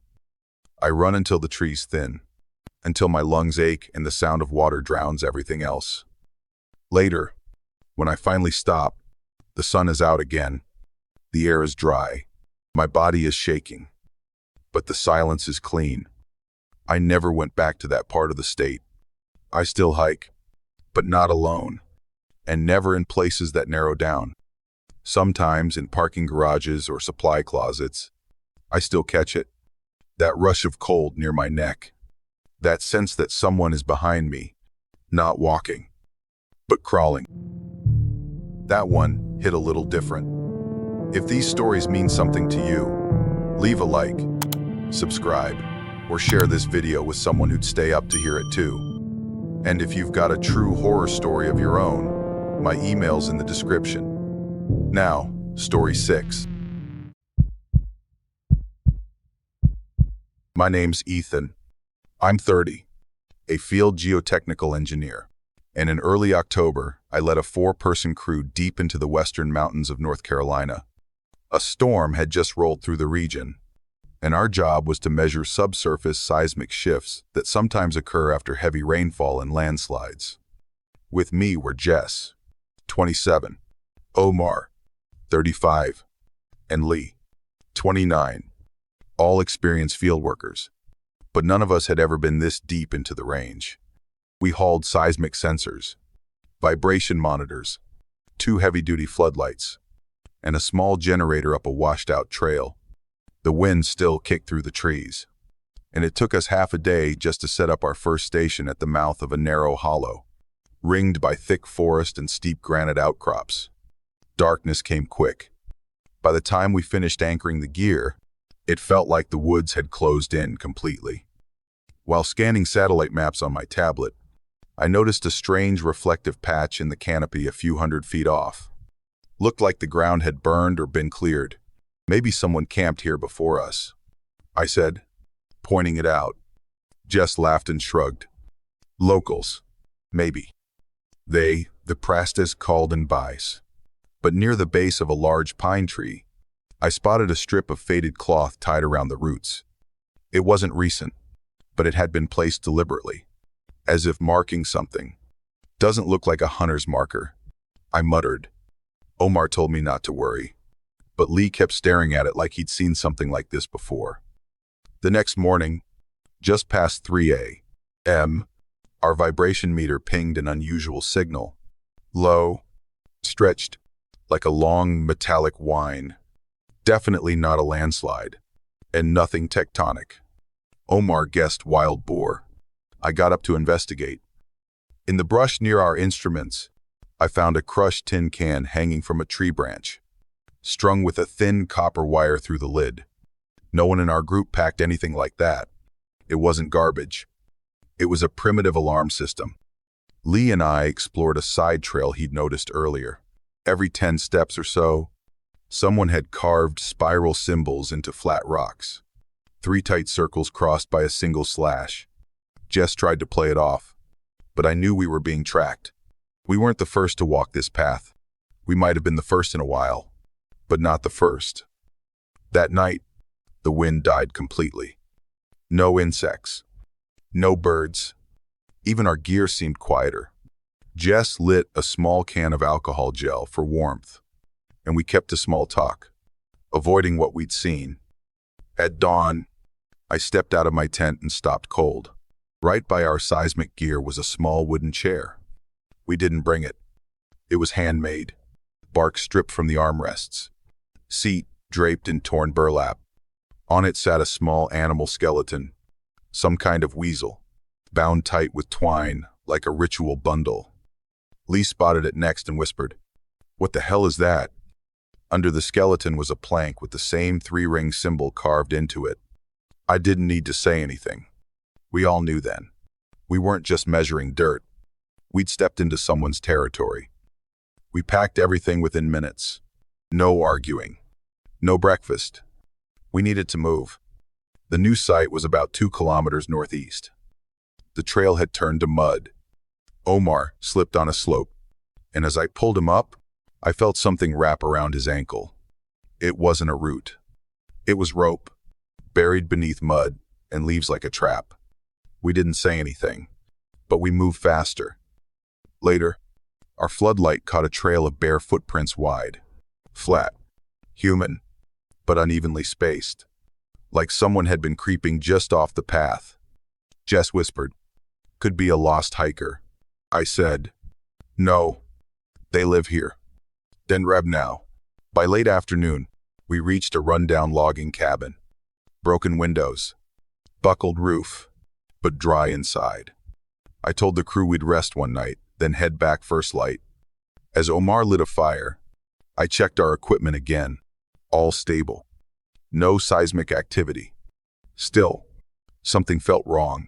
I run until the trees thin, until my lungs ache and the sound of water drowns everything else. Later, when I finally stop, the sun is out again. The air is dry. My body is shaking. But the silence is clean. I never went back to that part of the state. I still hike, but not alone, and never in places that narrow down. Sometimes in parking garages or supply closets, I still catch it. That rush of cold near my neck. That sense that someone is behind me, not walking, but crawling. That one hit a little different. If these stories mean something to you, leave a like, subscribe, or share this video with someone who'd stay up to hear it too. And if you've got a true horror story of your own, my email's in the description. Now, story 6. My name's Ethan. I'm 30, a field geotechnical engineer. And in early October, I led a 4-person crew deep into the western mountains of North Carolina. A storm had just rolled through the region, and our job was to measure subsurface seismic shifts that sometimes occur after heavy rainfall and landslides. With me were Jess, 27, Omar, 35, and Lee, 29, all experienced field workers. But none of us had ever been this deep into the range. We hauled seismic sensors, vibration monitors, 2 heavy-duty floodlights, and a small generator up a washed-out trail. The wind still kicked through the trees, and it took us half a day just to set up our first station at the mouth of a narrow hollow, ringed by thick forest and steep granite outcrops. Darkness came quick. By the time we finished anchoring the gear, it felt like the woods had closed in completely. While scanning satellite maps on my tablet, I noticed a strange reflective patch in the canopy a few hundred feet off. Looked like the ground had burned or been cleared. Maybe someone camped here before us, I said, pointing it out. Jess laughed and shrugged. Locals, maybe. They, the Prastas, called in Bice. But near the base of a large pine tree, I spotted a strip of faded cloth tied around the roots. It wasn't recent, but it had been placed deliberately, as if marking something. Doesn't look like a hunter's marker, I muttered. Omar told me not to worry, but Lee kept staring at it like he'd seen something like this before. The next morning, just past 3 a.m., our vibration meter pinged an unusual signal. Low, stretched, like a long metallic whine. Definitely not a landslide, and nothing tectonic. Omar guessed wild boar. I got up to investigate. In the brush near our instruments, I found a crushed tin can hanging from a tree branch, strung with a thin copper wire through the lid. No one in our group packed anything like that. It wasn't garbage. It was a primitive alarm system. Lee and I explored a side trail he'd noticed earlier. Every 10 steps or so, someone had carved spiral symbols into flat rocks. 3 tight circles crossed by a single slash. Jess tried to play it off, but I knew we were being tracked. We weren't the first to walk this path. We might have been the first in a while, but not the first. That night, the wind died completely. No insects. No birds. Even our gear seemed quieter. Jess lit a small can of alcohol gel for warmth, and we kept to small talk, avoiding what we'd seen. At dawn, I stepped out of my tent and stopped cold. Right by our seismic gear was a small wooden chair. We didn't bring it. It was handmade, bark stripped from the armrests, seat draped in torn burlap. On it sat a small animal skeleton, some kind of weasel, bound tight with twine like a ritual bundle. Lee spotted it next and whispered, "What the hell is that?" Under the skeleton was a plank with the same three-ring symbol carved into it. I didn't need to say anything. We all knew then. We weren't just measuring dirt. We'd stepped into someone's territory. We packed everything within minutes. No arguing. No breakfast. We needed to move. The new site was about 2 kilometers northeast. The trail had turned to mud. Omar slipped on a slope, and as I pulled him up, I felt something wrap around his ankle. It wasn't a root. It was rope, buried beneath mud and leaves like a trap. We didn't say anything, but we moved faster. Later, our floodlight caught a trail of bare footprints wide, flat, human, but unevenly spaced, like someone had been creeping just off the path. Jess whispered, "Could be a lost hiker." I said, "No, they live here." Then Reb now. By late afternoon, we reached a rundown logging cabin. Broken windows, buckled roof, but dry inside. I told the crew we'd rest one night, then head back first light. As Omar lit a fire, I checked our equipment again. All stable. No seismic activity. Still, something felt wrong.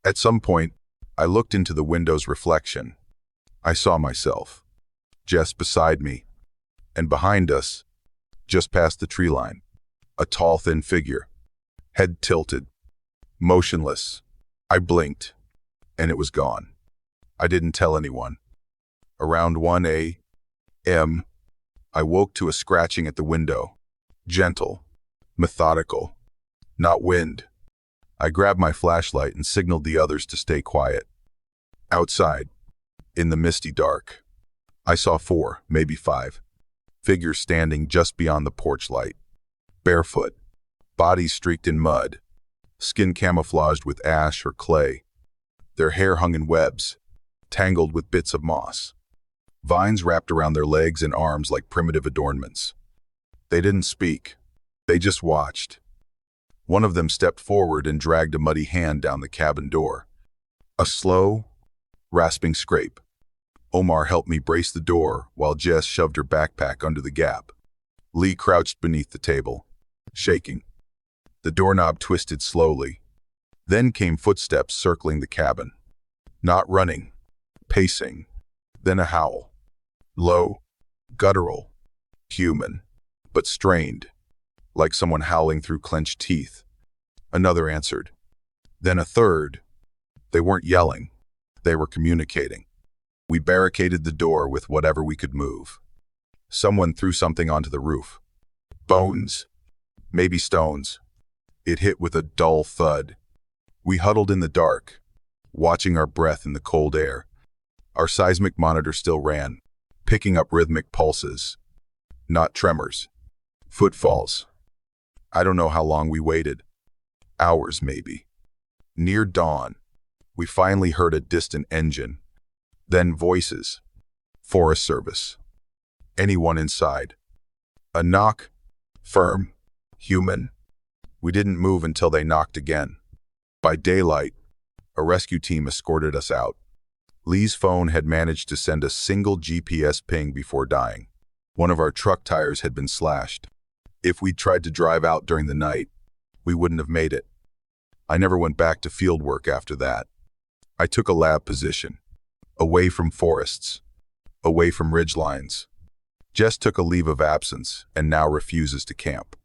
At some point, I looked into the window's reflection. I saw myself, Jess beside me, and behind us, just past the tree line, a tall, thin figure, head tilted, motionless. I blinked, and it was gone. I didn't tell anyone. Around 1 a.m., I woke to a scratching at the window. Gentle, methodical, not wind. I grabbed my flashlight and signaled the others to stay quiet. Outside, in the misty dark, I saw 4, maybe 5, figures standing just beyond the porch light. Barefoot, bodies streaked in mud, skin camouflaged with ash or clay. Their hair hung in webs, tangled with bits of moss. Vines wrapped around their legs and arms like primitive adornments. They didn't speak. They just watched. One of them stepped forward and dragged a muddy hand down the cabin door. A slow, rasping scrape. Omar helped me brace the door while Jess shoved her backpack under the gap. Lee crouched beneath the table, shaking. The doorknob twisted slowly. Then came footsteps circling the cabin. Not running, pacing. Then a howl. Low, guttural, human, but strained, like someone howling through clenched teeth. Another answered. Then a third. They weren't yelling. They were communicating. We barricaded the door with whatever we could move. Someone threw something onto the roof. Bones. Maybe stones. It hit with a dull thud. We huddled in the dark, watching our breath in the cold air. Our seismic monitor still ran, picking up rhythmic pulses. Not tremors. Footfalls. I don't know how long we waited. Hours, maybe. Near dawn, we finally heard a distant engine. Then voices. Forest Service. Anyone inside. A knock. Firm. Human. We didn't move until they knocked again. By daylight, a rescue team escorted us out. Lee's phone had managed to send a single GPS ping before dying. One of our truck tires had been slashed. If we'd tried to drive out during the night, we wouldn't have made it. I never went back to field work after that. I took a lab position, away from forests, away from ridgelines. Jess took a leave of absence and now refuses to camp.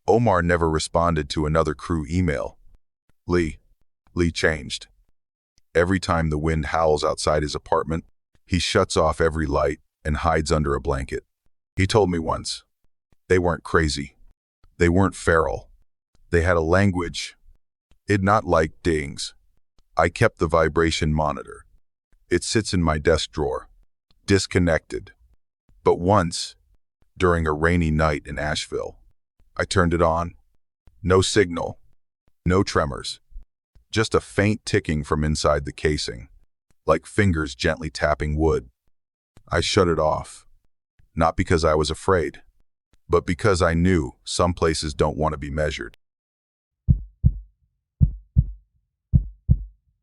Omar never responded to another crew email. Lee changed. Every time the wind howls outside his apartment, he shuts off every light and hides under a blanket. He told me once, they weren't crazy. They weren't feral. They had a language. It not like dings. I kept the vibration monitor. It sits in my desk drawer, disconnected. But once, during a rainy night in Asheville, I turned it on. No signal, no tremors. Just a faint ticking from inside the casing, like fingers gently tapping wood. I shut it off, not because I was afraid, but because I knew some places don't want to be measured.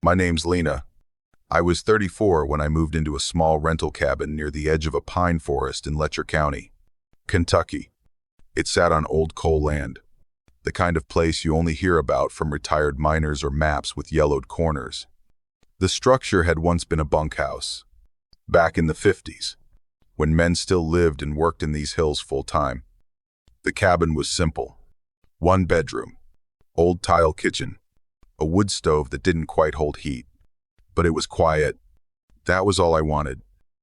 My name's Lena. I was 34 when I moved into a small rental cabin near the edge of a pine forest in Letcher County, Kentucky. It sat on old coal land, the kind of place you only hear about from retired miners or maps with yellowed corners. The structure had once been a bunkhouse, back in the 50s, when men still lived and worked in these hills full-time. The cabin was simple. One bedroom, old tile kitchen, a wood stove that didn't quite hold heat. But it was quiet. That was all I wanted.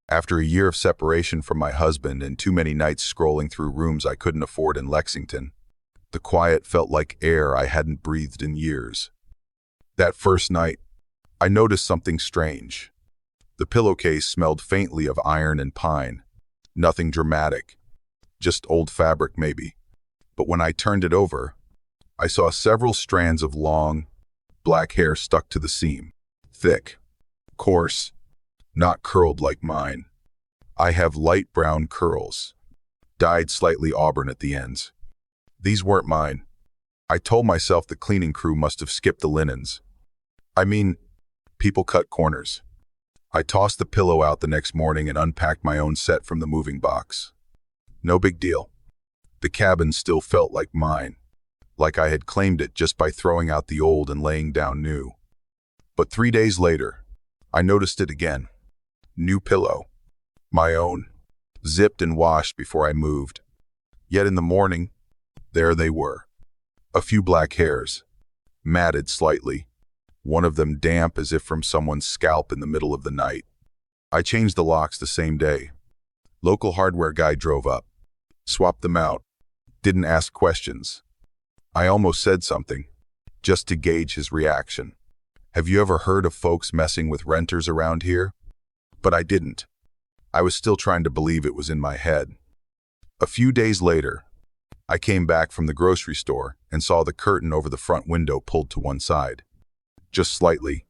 After a year of separation from my husband and too many nights scrolling through rooms I couldn't afford in Lexington, the quiet felt like air I hadn't breathed in years. That first night, I noticed something strange. The pillowcase smelled faintly of iron and pine. Nothing dramatic. Just old fabric, maybe. But when I turned it over, I saw several strands of long, black hair stuck to the seam. Thick, coarse, not curled like mine. I have light brown curls, dyed slightly auburn at the ends. These weren't mine. I told myself the cleaning crew must have skipped the linens. I mean, people cut corners. I tossed the pillow out the next morning and unpacked my own set from the moving box. No big deal. The cabin still felt like mine, like I had claimed it just by throwing out the old and laying down new. But 3 days later, I noticed it again. New pillow. My own. Zipped and washed before I moved. Yet in the morning, there they were. A few black hairs, matted slightly, one of them damp as if from someone's scalp in the middle of the night. I changed the locks the same day. Local hardware guy drove up, swapped them out, didn't ask questions. I almost said something, just to gauge his reaction. Have you ever heard of folks messing with renters around here? But I didn't. I was still trying to believe it was in my head. A few days later, I came back from the grocery store and saw the curtain over the front window pulled to one side. Just slightly.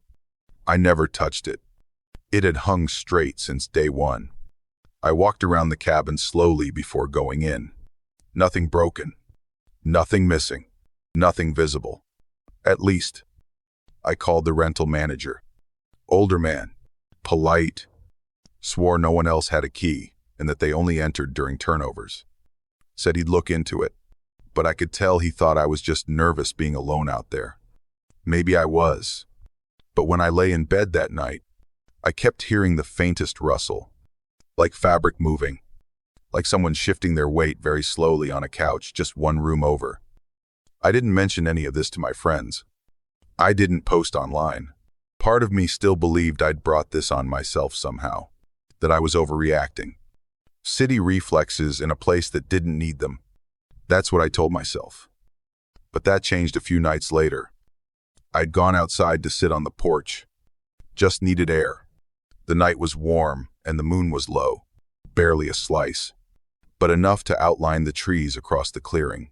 I never touched it. It had hung straight since day one. I walked around the cabin slowly before going in. Nothing broken. Nothing missing. Nothing visible. At least. I called the rental manager. Older man. Polite. Swore no one else had a key and that they only entered during turnovers. Said he'd look into it, but I could tell he thought I was just nervous being alone out there. Maybe I was. But when I lay in bed that night, I kept hearing the faintest rustle, like fabric moving, like someone shifting their weight very slowly on a couch just one room over. I didn't mention any of this to my friends. I didn't post online. Part of me still believed I'd brought this on myself somehow, that I was overreacting. City reflexes in a place that didn't need them. That's what I told myself. But that changed a few nights later. I'd gone outside to sit on the porch. Just needed air. The night was warm and the moon was low, barely a slice, but enough to outline the trees across the clearing.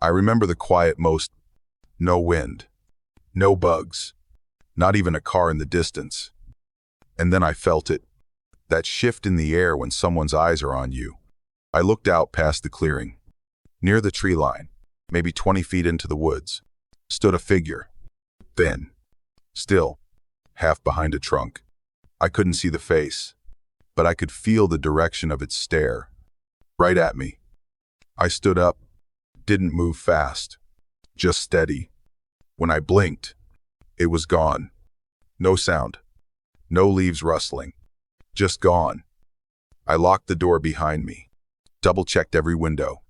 I remember the quiet most. No wind. No bugs. Not even a car in the distance. And then I felt it. That shift in the air when someone's eyes are on you. I looked out past the clearing. Near the tree line, maybe 20 feet into the woods, stood a figure. Thin. Still. Half behind a trunk. I couldn't see the face, but I could feel the direction of its stare. Right at me. I stood up. Didn't move fast. Just steady. When I blinked, it was gone. No sound. No leaves rustling. Just gone. I locked the door behind me. Double-checked every window.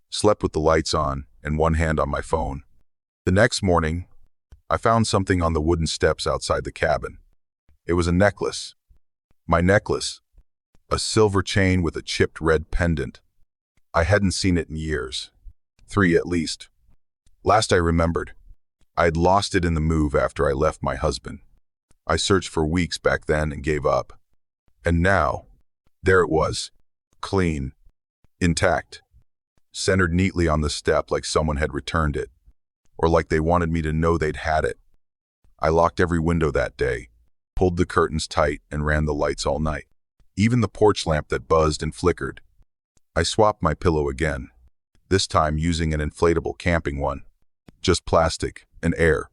Slept with the lights on and one hand on my phone. The next morning, I found something on the wooden steps outside the cabin. It was a necklace. My necklace. A silver chain with a chipped red pendant. I hadn't seen it in years. 3 at least. Last I remembered, I had lost it in the move after I left my husband. I searched for weeks back then and gave up. And now, there it was. Clean. Intact. Centered neatly on the step like someone had returned it. Or like they wanted me to know they'd had it. I locked every window that day, pulled the curtains tight and ran the lights all night. Even the porch lamp that buzzed and flickered. I swapped my pillow again, this time using an inflatable camping one. Just plastic and air.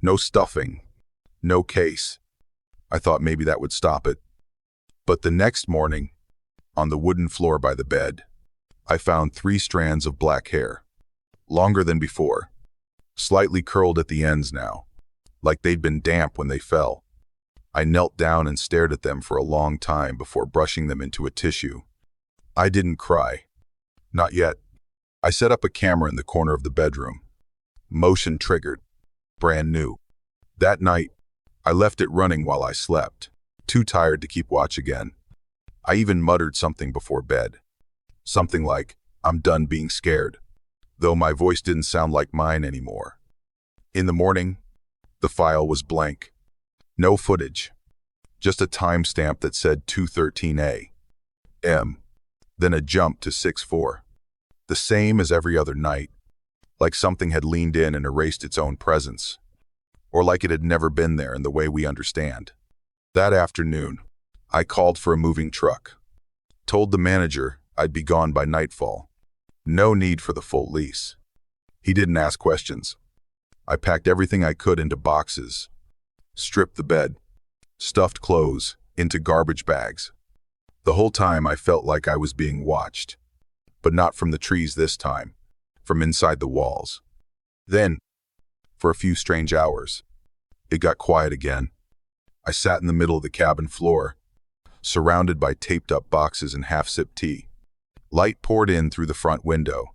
No stuffing. No case. I thought maybe that would stop it. But the next morning, on the wooden floor by the bed, I found 3 strands of black hair. Longer than before. Slightly curled at the ends now, like they'd been damp when they fell. I knelt down and stared at them for a long time before brushing them into a tissue. I didn't cry. Not yet. I set up a camera in the corner of the bedroom. Motion triggered. Brand new. That night, I left it running while I slept, too tired to keep watch again. I even muttered something before bed. Something like, "I'm done being scared," though my voice didn't sound like mine anymore. In the morning, the file was blank. No footage. Just a timestamp that said 2:13 a.m. Then a jump to 6:04. The same as every other night, like something had leaned in and erased its own presence, or like it had never been there in the way we understand. That afternoon, I called for a moving truck. Told the manager I'd be gone by nightfall. No need for the full lease. He didn't ask questions. I packed everything I could into boxes, stripped the bed, stuffed clothes into garbage bags. The whole time I felt like I was being watched, but not from the trees this time, from inside the walls. Then, for a few strange hours, it got quiet again. I sat in the middle of the cabin floor, surrounded by taped-up boxes and half-sipped tea. Light poured in through the front window.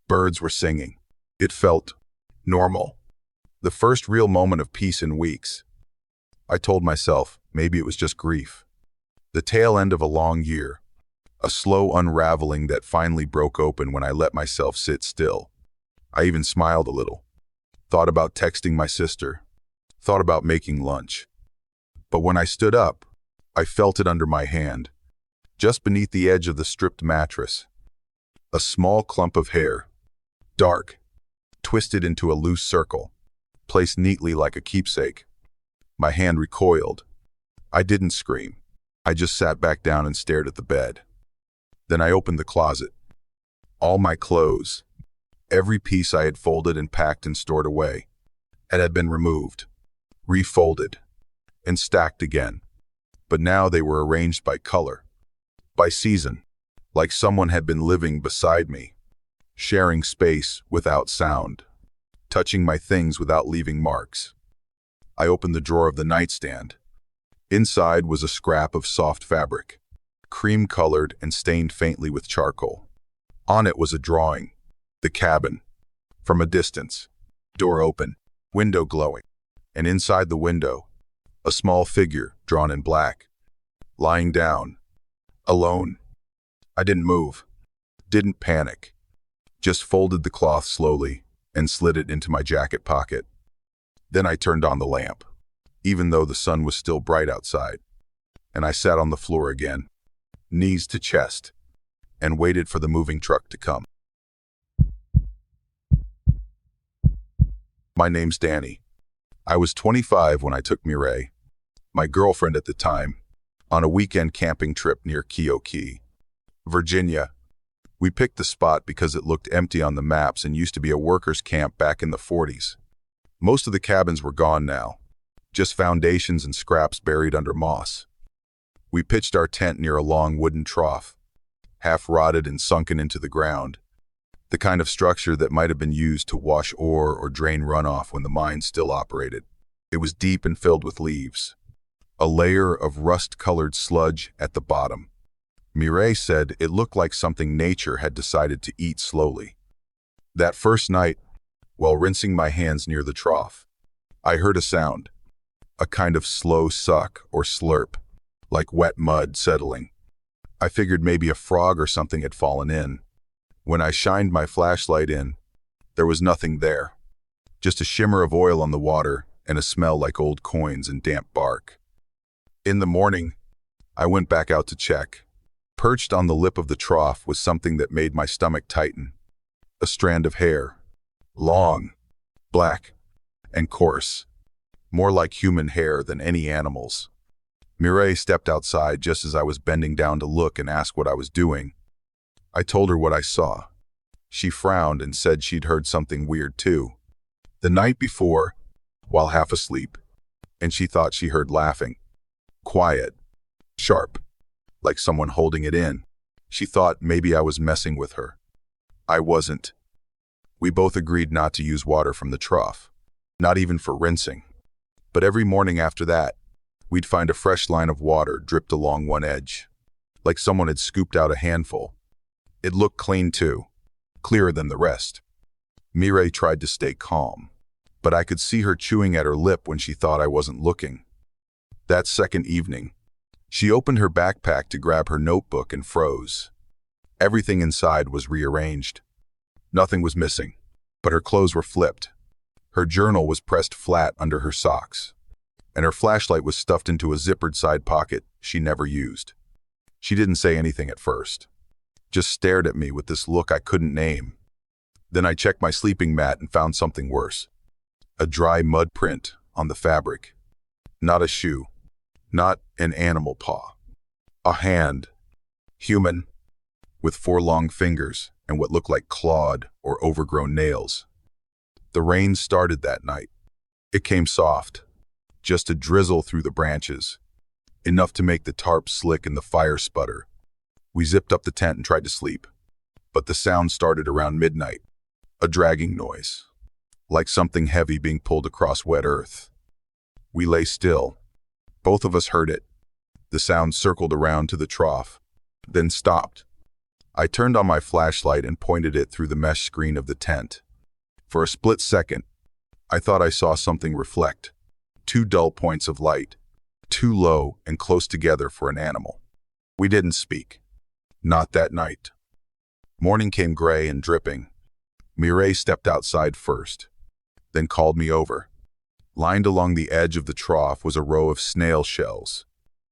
Birds were singing. It felt normal. The first real moment of peace in weeks. I told myself maybe it was just grief. The tail end of a long year. A slow unraveling that finally broke open when I let myself sit still. I even smiled a little. Thought about texting my sister. Thought about making lunch. But when I stood up, I felt it under my hand, just beneath the edge of the stripped mattress. A small clump of hair, dark, twisted into a loose circle, placed neatly like a keepsake. My hand recoiled. I didn't scream. I just sat back down and stared at the bed. Then I opened the closet. All my clothes, every piece I had folded and packed and stored away, had been removed, refolded, and stacked again. But now they were arranged by color, by season, like someone had been living beside me, sharing space without sound, touching my things without leaving marks. I opened the drawer of the nightstand. Inside was a scrap of soft fabric, cream-colored and stained faintly with charcoal. On it was a drawing, the cabin, from a distance, door open, window glowing, and inside the window, a small figure drawn in black, lying down, alone. I didn't move, didn't panic, just folded the cloth slowly and slid it into my jacket pocket. Then I turned on the lamp, even though the sun was still bright outside, and I sat on the floor again, knees to chest, and waited for the moving truck to come. My name's Danny. I was 25 when I took Mireille, my girlfriend at the time, on a weekend camping trip near Keokee, Virginia. We picked the spot because it looked empty on the maps and used to be a workers' camp back in the 40s. Most of the cabins were gone now, just foundations and scraps buried under moss. We pitched our tent near a long wooden trough, half rotted and sunken into the ground, the kind of structure that might have been used to wash ore or drain runoff when the mine still operated. It was deep and filled with leaves, a layer of rust-colored sludge at the bottom. Mireille said it looked like something nature had decided to eat slowly. That first night, while rinsing my hands near the trough, I heard a sound, a kind of slow suck or slurp, like wet mud settling. I figured maybe a frog or something had fallen in. When I shined my flashlight in, there was nothing there, just a shimmer of oil on the water and a smell like old coins and damp bark. In the morning, I went back out to check. Perched on the lip of the trough was something that made my stomach tighten. A strand of hair, long, black, and coarse, more like human hair than any animal's. Mireille stepped outside just as I was bending down to look and ask what I was doing. I told her what I saw. She frowned and said she'd heard something weird too. The night before, while half asleep, and she thought she heard laughing. Quiet, sharp, like someone holding it in. She thought maybe I was messing with her. I wasn't. We both agreed not to use water from the trough, not even for rinsing. But every morning after that, we'd find a fresh line of water dripped along one edge, like someone had scooped out a handful. It looked clean too, clearer than the rest. Mireille tried to stay calm, but I could see her chewing at her lip when she thought I wasn't looking. That second evening, she opened her backpack to grab her notebook and froze. Everything inside was rearranged. Nothing was missing, but her clothes were flipped. Her journal was pressed flat under her socks, and her flashlight was stuffed into a zippered side pocket she never used. She didn't say anything at first, just stared at me with this look I couldn't name. Then I checked my sleeping mat and found something worse. A dry mud print on the fabric. Not a shoe. Not an animal paw. A hand. Human. With 4 long fingers and what looked like clawed or overgrown nails. The rain started that night. It came soft. Just a drizzle through the branches. Enough to make the tarp slick and the fire sputter. We zipped up the tent and tried to sleep. But the sound started around midnight. A dragging noise. Like something heavy being pulled across wet earth. We lay still. Both of us heard it. The sound circled around to the trough, then stopped. I turned on my flashlight and pointed it through the mesh screen of the tent. For a split second, I thought I saw something reflect. 2 dull points of light, too low and close together for an animal. We didn't speak. Not that night. Morning came gray and dripping. Mireille stepped outside first, then called me over. Lined along the edge of the trough was a row of snail shells,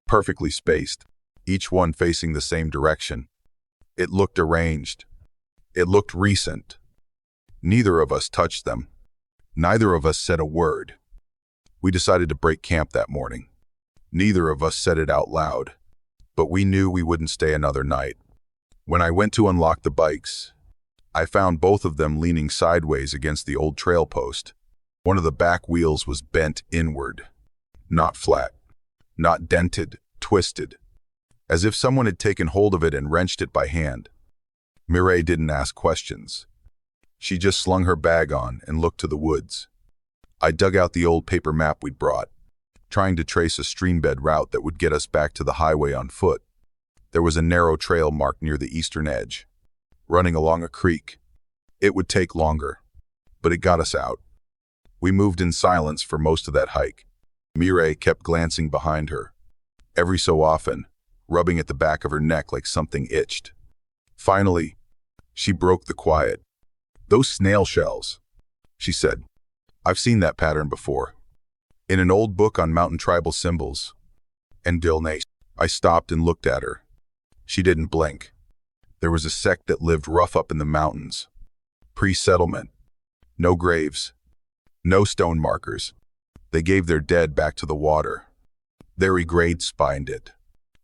perfectly spaced, each one facing the same direction. It looked arranged. It looked recent. Neither of us touched them. Neither of us said a word. We decided to break camp that morning. Neither of us said it out loud, but we knew we wouldn't stay another night. When I went to unlock the bikes, I found both of them leaning sideways against the old trail post. One of the back wheels was bent inward, not flat, not dented, twisted, as if someone had taken hold of it and wrenched it by hand. Mireille didn't ask questions. She just slung her bag on and looked to the woods. I dug out the old paper map we'd brought, trying to trace a streambed route that would get us back to the highway on foot. There was a narrow trail marked near the eastern edge, running along a creek. It would take longer, but it got us out. We moved in silence for most of that hike. Mireille kept glancing behind her, every so often, rubbing at the back of her neck like something itched. Finally, she broke the quiet. "Those snail shells," she said. "I've seen that pattern before. In an old book on mountain tribal symbols." And Dilnay. I stopped and looked at her. She didn't blink. There was a sect that lived rough up in the mountains. Pre-settlement. No graves. No stone markers. They gave their dead back to the water. Very grade spined it.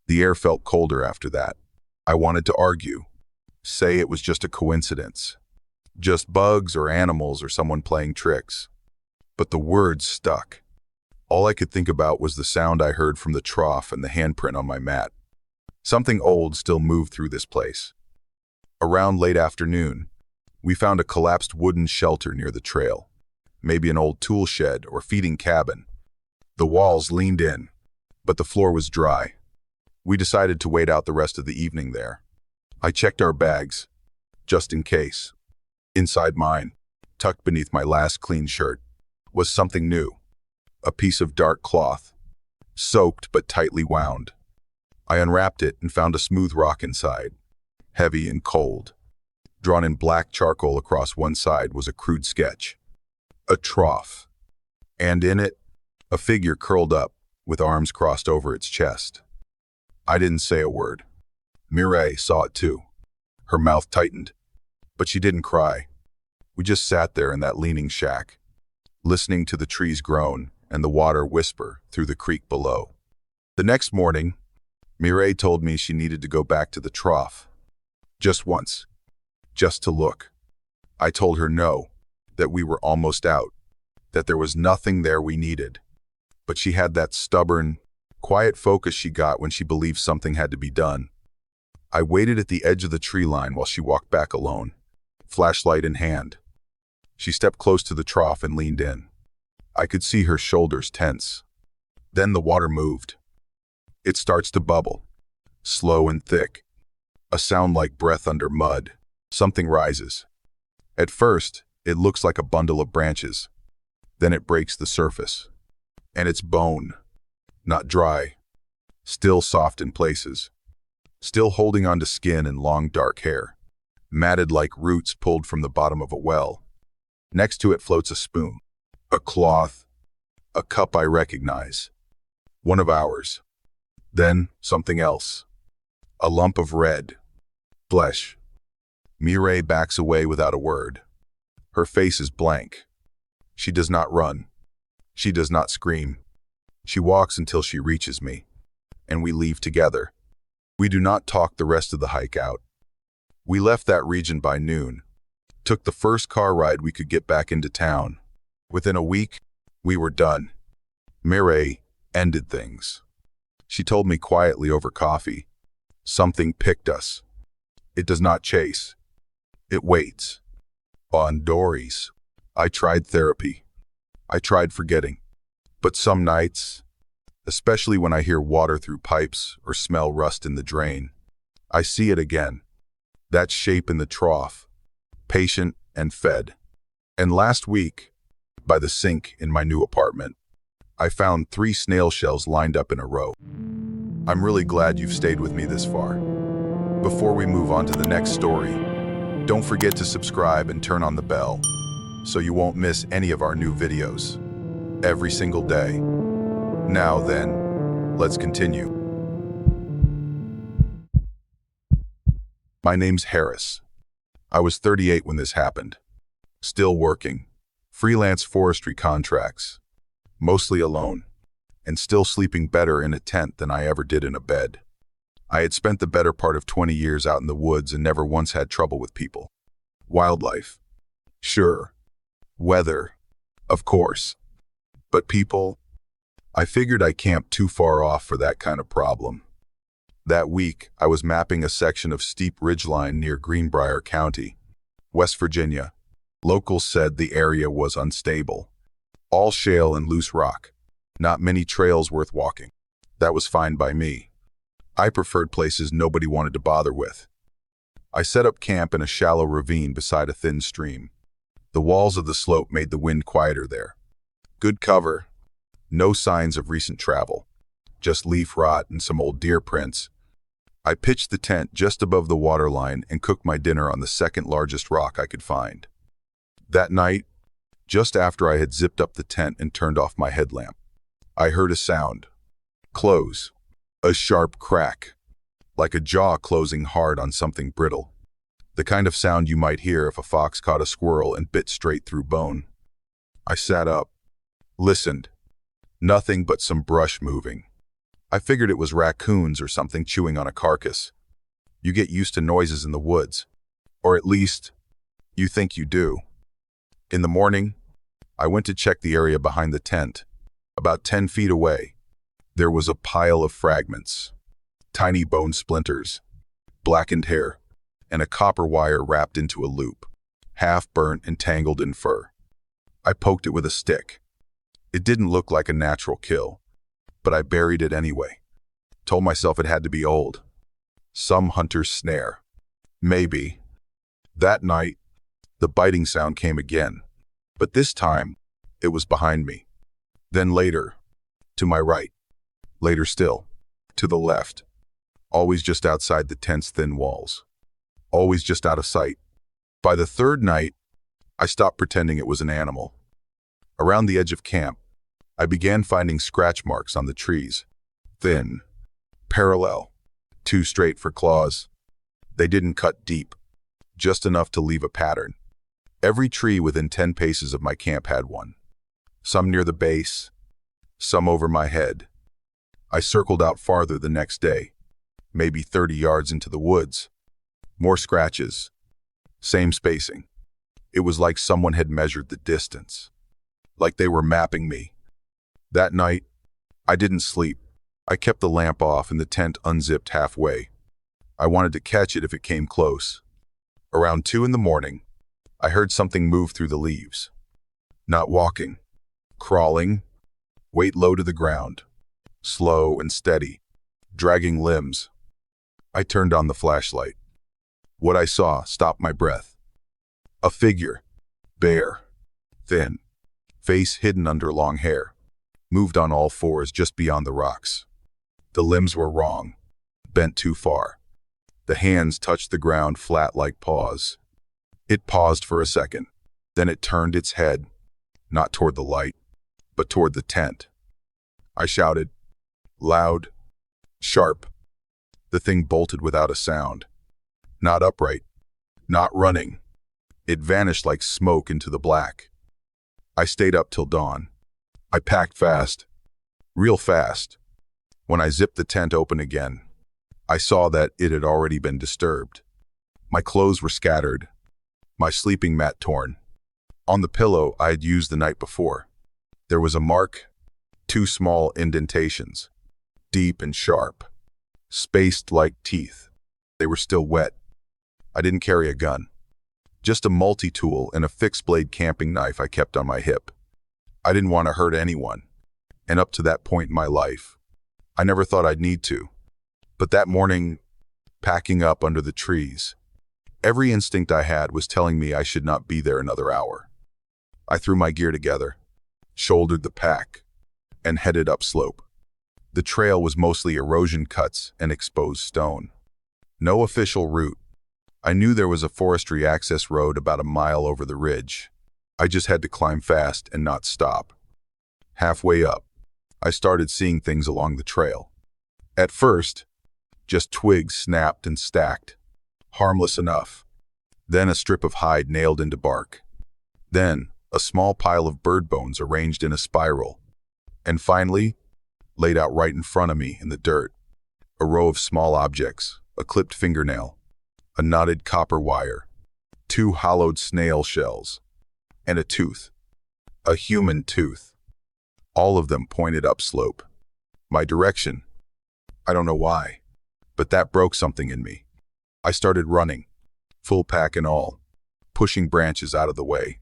The air felt colder after that. I wanted to argue. Say it was just a coincidence. Just bugs or animals or someone playing tricks. But the words stuck. All I could think about was the sound I heard from the trough and the handprint on my mat. Something old still moved through this place. Around late afternoon, we found a collapsed wooden shelter near the trail. Maybe an old tool shed or feeding cabin. The walls leaned in, but the floor was dry. We decided to wait out the rest of the evening there. I checked our bags, just in case. Inside mine, tucked beneath my last clean shirt, was something new. A piece of dark cloth, soaked but tightly wound. I unwrapped it and found a smooth rock inside, heavy and cold. Drawn in black charcoal across one side was a crude sketch. A trough. And in it, a figure curled up, with arms crossed over its chest. I didn't say a word. Mireille saw it too. Her mouth tightened, but she didn't cry. We just sat there in that leaning shack, listening to the trees groan and the water whisper through the creek below. The next morning, Mireille told me she needed to go back to the trough. Just once. Just to look. I told her no, that we were almost out, that there was nothing there we needed. But she had that stubborn, quiet focus she got when she believed something had to be done. I waited at the edge of the tree line while she walked back alone, flashlight in hand. She stepped close to the trough and leaned in. I could see her shoulders tense. Then the water moved. It starts to bubble, slow and thick, a sound like breath under mud. Something rises. At first, it looks like a bundle of branches. Then it breaks the surface. And it's bone, not dry, still soft in places, still holding onto skin and long dark hair, matted like roots pulled from the bottom of a well. Next to it floats a spoon, a cloth, a cup I recognize, one of ours. Then something else, a lump of red, flesh. Mireille backs away without a word. Her face is blank. She does not run. She does not scream. She walks until she reaches me, and we leave together. We do not talk the rest of the hike out. We left that region by noon, took the first car ride we could get back into town. Within a week, we were done. Mireille ended things. She told me quietly over coffee, something picked us. It does not chase. It waits. On Dory's, I tried therapy. I tried forgetting. But some nights, especially when I hear water through pipes or smell rust in the drain, I see it again. That shape in the trough, patient and fed. And last week, by the sink in my new apartment, I found 3 snail shells lined up in a row. I'm really glad you've stayed with me this far. Before we move on to the next story, don't forget to subscribe and turn on the bell so you won't miss any of our new videos every single day. Now then, let's continue. My name's Harris. I was 38 when this happened. Still working. Freelance forestry contracts. Mostly alone. And still sleeping better in a tent than I ever did in a bed. I had spent the better part of 20 years out in the woods and never once had trouble with people. Wildlife. Sure. Weather. Of course. But people, I figured I camped too far off for that kind of problem. That week, I was mapping a section of steep ridgeline near Greenbrier County, West Virginia. Locals said the area was unstable. All shale and loose rock. Not many trails worth walking. That was fine by me. I preferred places nobody wanted to bother with. I set up camp in a shallow ravine beside a thin stream. The walls of the slope made the wind quieter there. Good cover. No signs of recent travel. Just leaf rot and some old deer prints. I pitched the tent just above the waterline and cooked my dinner on the second largest rock I could find. That night, just after I had zipped up the tent and turned off my headlamp, I heard a sound. Close. A sharp crack. Like a jaw closing hard on something brittle. The kind of sound you might hear if a fox caught a squirrel and bit straight through bone. I sat up. Listened. Nothing but some brush moving. I figured it was raccoons or something chewing on a carcass. You get used to noises in the woods. Or at least, you think you do. In the morning, I went to check the area behind the tent. About 10 feet away, there was a pile of fragments. Tiny bone splinters, blackened hair, and a copper wire wrapped into a loop, half burnt and tangled in fur. I poked it with a stick. It didn't look like a natural kill, but I buried it anyway. Told myself it had to be old. Some hunter's snare. Maybe. That night, the biting sound came again, but this time, it was behind me. Then later, to my right. Later still, to the left. Always just outside the tent's thin walls. Always just out of sight. By the third night, I stopped pretending it was an animal. Around the edge of camp, I began finding scratch marks on the trees. Thin, parallel, too straight for claws. They didn't cut deep, just enough to leave a pattern. Every tree within 10 paces of my camp had one. Some near the base, some over my head. I circled out farther the next day, maybe 30 yards into the woods. More scratches. Same spacing. It was like someone had measured the distance, like they were mapping me. That night, I didn't sleep. I kept the lamp off and the tent unzipped halfway. I wanted to catch it if it came close. Around 2 in the morning, I heard something move through the leaves. Not walking, crawling, weight low to the ground, slow and steady, dragging limbs. I turned on the flashlight. What I saw stopped my breath. A figure, bare, thin, face hidden under long hair, moved on all fours just beyond the rocks. The limbs were wrong, bent too far. The hands touched the ground flat like paws. It paused for a second. Then it turned its head, not toward the light, but toward the tent. I shouted, loud, sharp. The thing bolted without a sound. Not upright, not running. It vanished like smoke into the black. I stayed up till dawn. I packed fast, real fast. When I zipped the tent open again, I saw that it had already been disturbed. My clothes were scattered, my sleeping mat torn. On the pillow I had used the night before, there was a mark, 2 small indentations, deep and sharp, spaced like teeth. They were still wet. I didn't carry a gun, just a multi-tool and a fixed-blade camping knife I kept on my hip. I didn't want to hurt anyone, and up to that point in my life, I never thought I'd need to. But that morning, packing up under the trees, every instinct I had was telling me I should not be there another hour. I threw my gear together, shouldered the pack, and headed upslope. The trail was mostly erosion cuts and exposed stone. No official route. I knew there was a forestry access road about a mile over the ridge. I just had to climb fast and not stop. Halfway up, I started seeing things along the trail. At first, just twigs snapped and stacked, harmless enough. Then a strip of hide nailed into bark. Then a small pile of bird bones arranged in a spiral. And finally, laid out right in front of me in the dirt, a row of small objects, a clipped fingernail, a knotted copper wire, 2 hollowed snail shells, and a tooth, a human tooth. All of them pointed upslope. My direction. I don't know why, but that broke something in me. I started running, full pack and all, pushing branches out of the way,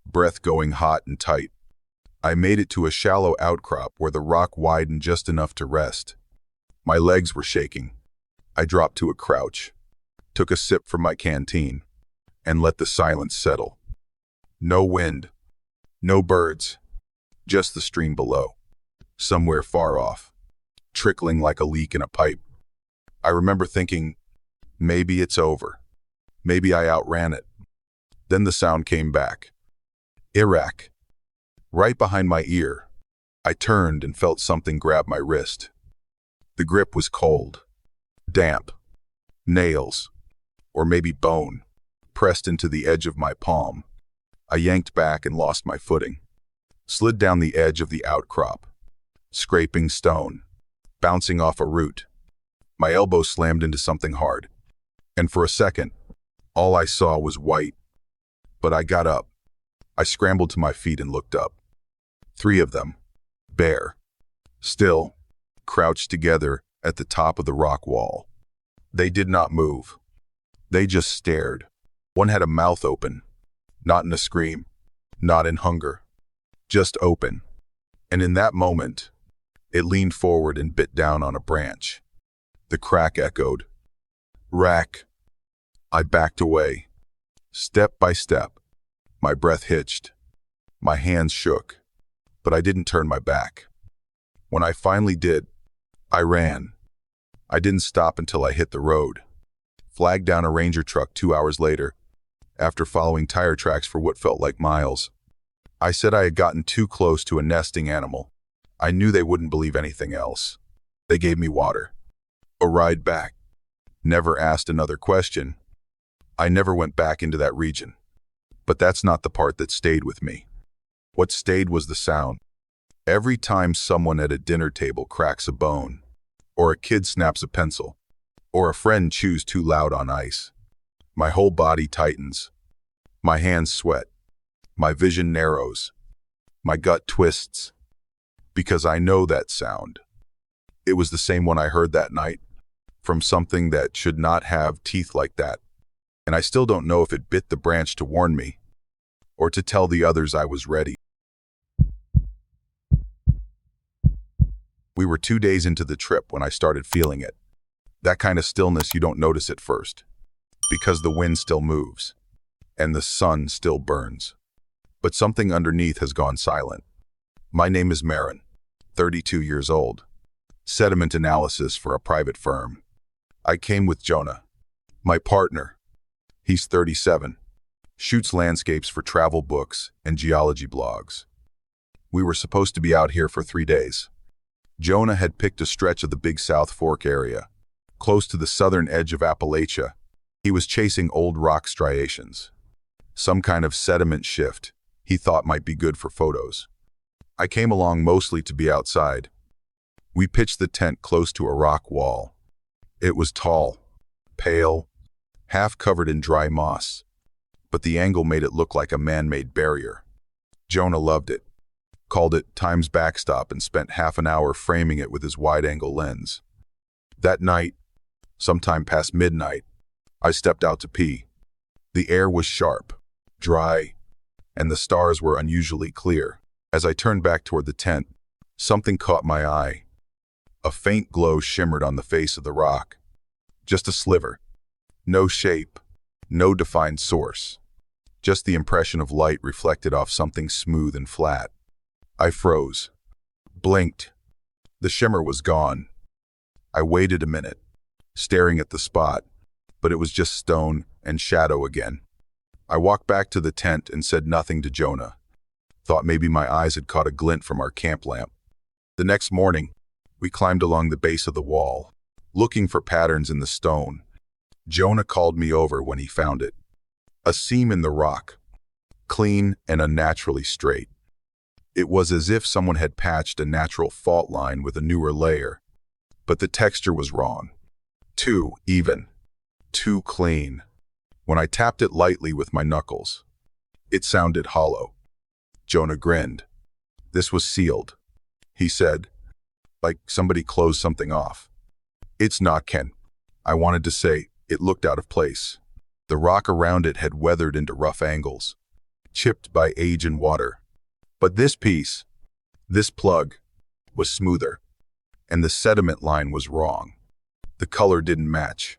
breath going hot and tight. I made it to a shallow outcrop where the rock widened just enough to rest. My legs were shaking. I dropped to a crouch, took a sip from my canteen, and let the silence settle. No wind, no birds, just the stream below, somewhere far off, trickling like a leak in a pipe. I remember thinking, maybe it's over. Maybe I outran it. Then the sound came back. Iraq. Right behind my ear. I turned and felt something grab my wrist. The grip was cold, damp, nails, or maybe bone, pressed into the edge of my palm. I yanked back and lost my footing. Slid down the edge of the outcrop, scraping stone, bouncing off a root. My elbow slammed into something hard, and for a second, all I saw was white. But I got up. I scrambled to my feet and looked up. 3 of them, bare, still, crouched together at the top of the rock wall. They did not move. They just stared. One had a mouth open, not in a scream, not in hunger, just open. And in that moment, it leaned forward and bit down on a branch. The crack echoed. Rack. I backed away. Step by step. My breath hitched. My hands shook. But I didn't turn my back. When I finally did, I ran. I didn't stop until I hit the road. Flagged down a ranger truck 2 hours later, after following tire tracks for what felt like miles. I said I had gotten too close to a nesting animal. I knew they wouldn't believe anything else. They gave me water. A ride back. Never asked another question. I never went back into that region. But that's not the part that stayed with me. What stayed was the sound. Every time someone at a dinner table cracks a bone, or a kid snaps a pencil, or a friend chews too loud on ice, my whole body tightens. My hands sweat. My vision narrows. My gut twists. Because I know that sound. It was the same one I heard that night, from something that should not have teeth like that. And I still don't know if it bit the branch to warn me, or to tell the others I was ready. We were 2 days into the trip when I started feeling it. That kind of stillness you don't notice at first, because the wind still moves, and the sun still burns. But something underneath has gone silent. My name is Marin, 32 years old. Sediment analysis for a private firm. I came with Jonah, my partner. He's 37. Shoots landscapes for travel books and geology blogs. We were supposed to be out here for 3 days. Jonah had picked a stretch of the Big South Fork area, close to the southern edge of Appalachia. He was chasing old rock striations. Some kind of sediment shift he thought might be good for photos. I came along mostly to be outside. We pitched the tent close to a rock wall. It was tall, pale, half covered in dry moss, but the angle made it look like a man-made barrier. Jonah loved it, called it Time's Backstop, and spent half an hour framing it with his wide-angle lens. That night, sometime past midnight, I stepped out to pee. The air was sharp, dry, and the stars were unusually clear. As I turned back toward the tent, something caught my eye. A faint glow shimmered on the face of the rock. Just a sliver. No shape, no defined source. Just the impression of light reflected off something smooth and flat. I froze, blinked. The shimmer was gone. I waited a minute, staring at the spot, but it was just stone and shadow again. I walked back to the tent and said nothing to Jonah. Thought maybe my eyes had caught a glint from our camp lamp. The next morning, we climbed along the base of the wall, looking for patterns in the stone. Jonah called me over when he found it. A seam in the rock, clean and unnaturally straight. It was as if someone had patched a natural fault line with a newer layer. But the texture was wrong. Too even. Too clean. When I tapped it lightly with my knuckles, it sounded hollow. Jonah grinned. This was sealed, he said, like somebody closed something off. It's not, Ken. I wanted to say, it looked out of place. The rock around it had weathered into rough angles, chipped by age and water. But this piece, this plug, was smoother, and the sediment line was wrong. The color didn't match.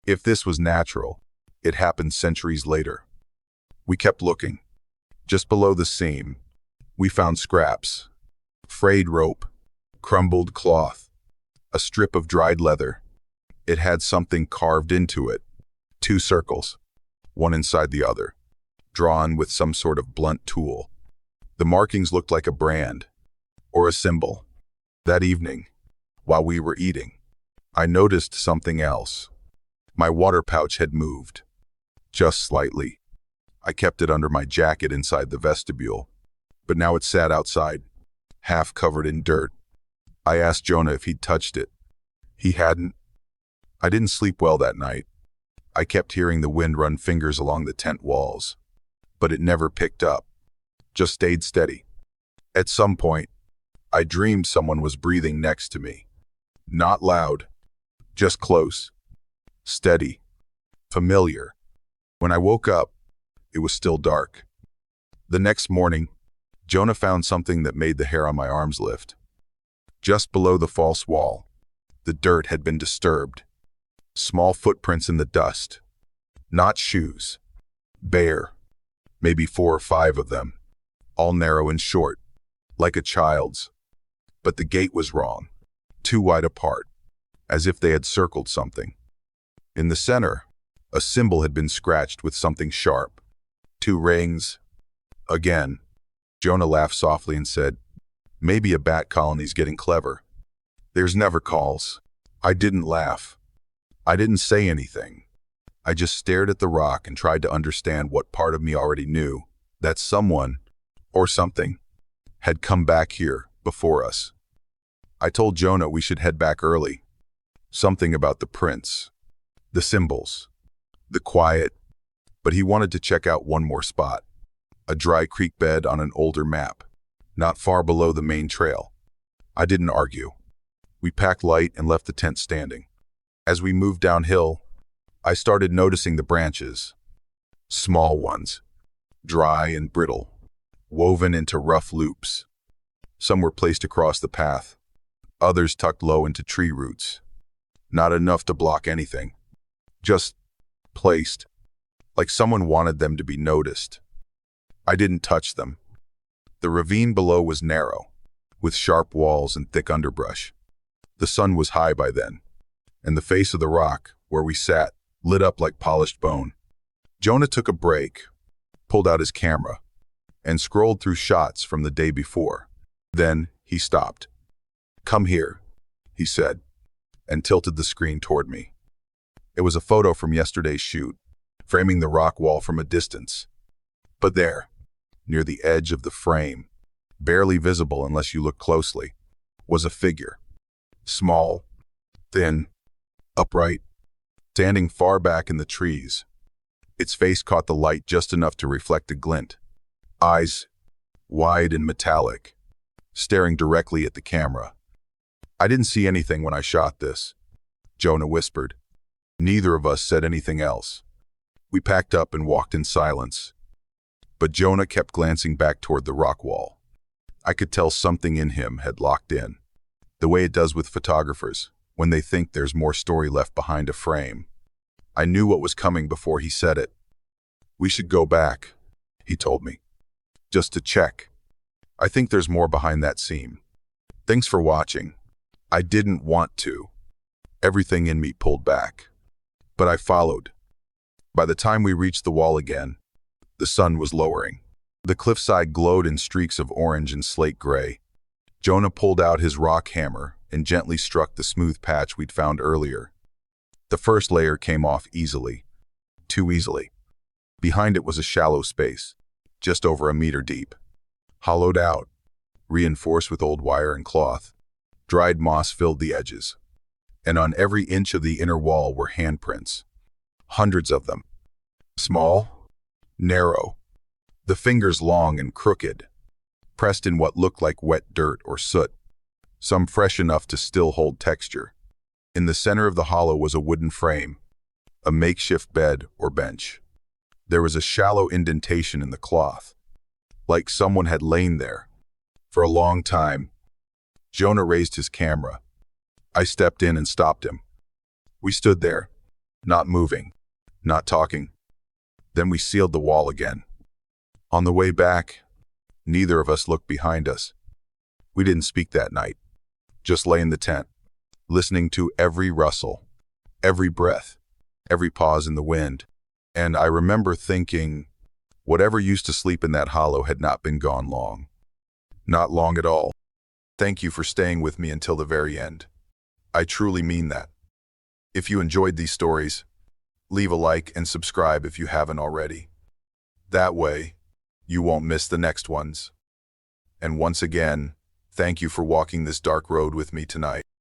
If this was natural, it happened centuries later. We kept looking. Just below the seam, we found scraps, frayed rope, crumbled cloth, a strip of dried leather. It had something carved into it, 2 circles, one inside the other, drawn with some sort of blunt tool. The markings looked like a brand, or a symbol. That evening, while we were eating, I noticed something else. My water pouch had moved, just slightly. I kept it under my jacket inside the vestibule, but now it sat outside, half covered in dirt. I asked Jonah if he'd touched it. He hadn't. I didn't sleep well that night. I kept hearing the wind run fingers along the tent walls, but it never picked up, just stayed steady. At some point, I dreamed someone was breathing next to me. Not loud, just close, steady, familiar. When I woke up, it was still dark. The next morning, Jonah found something that made the hair on my arms lift. Just below the false wall, the dirt had been disturbed. Small footprints in the dust. Not shoes. Bare. Maybe 4 or 5 of them. All narrow and short, like a child's. But the gait was wrong. Too wide apart, as if they had circled something. In the center, a symbol had been scratched with something sharp. 2 rings. Again. Jonah laughed softly and said, maybe a bat colony's getting clever. There's never calls. I didn't laugh. I didn't say anything. I just stared at the rock and tried to understand what part of me already knew, that someone, or something, had come back here before us. I told Jonah we should head back early. Something about the prints, the symbols, the quiet, But he wanted to check out one more spot, a dry creek bed on an older map, not far below the main trail. I didn't argue. We packed light and left the tent standing. As we moved downhill, I started noticing the branches. Small ones, dry and brittle, woven into rough loops. Some were placed across the path, others tucked low into tree roots. Not enough to block anything, just placed, like someone wanted them to be noticed. I didn't touch them. The ravine below was narrow, with sharp walls and thick underbrush. The sun was high by then, and the face of the rock, where we sat, lit up like polished bone. Jonah took a break, pulled out his camera, and scrolled through shots from the day before. Then he stopped. "Come here," he said, and tilted the screen toward me. It was a photo from yesterday's shoot, framing the rock wall from a distance. But there, near the edge of the frame, barely visible unless you look closely, was a figure. Small, thin, upright, standing far back in the trees. Its face caught the light just enough to reflect a glint. Eyes, wide and metallic, staring directly at the camera. "I didn't see anything when I shot this," Jonah whispered. Neither of us said anything else. We packed up and walked in silence. But Jonah kept glancing back toward the rock wall. I could tell something in him had locked in, the way it does with photographers, when they think there's more story left behind a frame. I knew what was coming before he said it. "We should go back," he told me, "just to check. I think there's more behind that seam." Thanks for watching. I didn't want to. Everything in me pulled back. But I followed. By the time we reached the wall again, the sun was lowering. The cliffside glowed in streaks of orange and slate gray. Jonah pulled out his rock hammer and gently struck the smooth patch we'd found earlier. The first layer came off easily, too easily. Behind it was a shallow space, just over a meter deep. Hollowed out, reinforced with old wire and cloth. Dried moss filled the edges, and on every inch of the inner wall were handprints. Hundreds of them. Small, narrow, the fingers long and crooked, pressed in what looked like wet dirt or soot, some fresh enough to still hold texture. In the center of the hollow was a wooden frame, a makeshift bed or bench. There was a shallow indentation in the cloth, like someone had lain there. For a long time, Jonah raised his camera. I stepped in and stopped him. We stood there, not moving, not talking. Then we sealed the wall again. On the way back, neither of us looked behind us. We didn't speak that night, just lay in the tent, listening to every rustle, every breath, every pause in the wind. And I remember thinking, whatever used to sleep in that hollow had not been gone long. Not long at all. Thank you for staying with me until the very end. I truly mean that. If you enjoyed these stories, leave a like and subscribe if you haven't already. That way, you won't miss the next ones. And once again, thank you for walking this dark road with me tonight.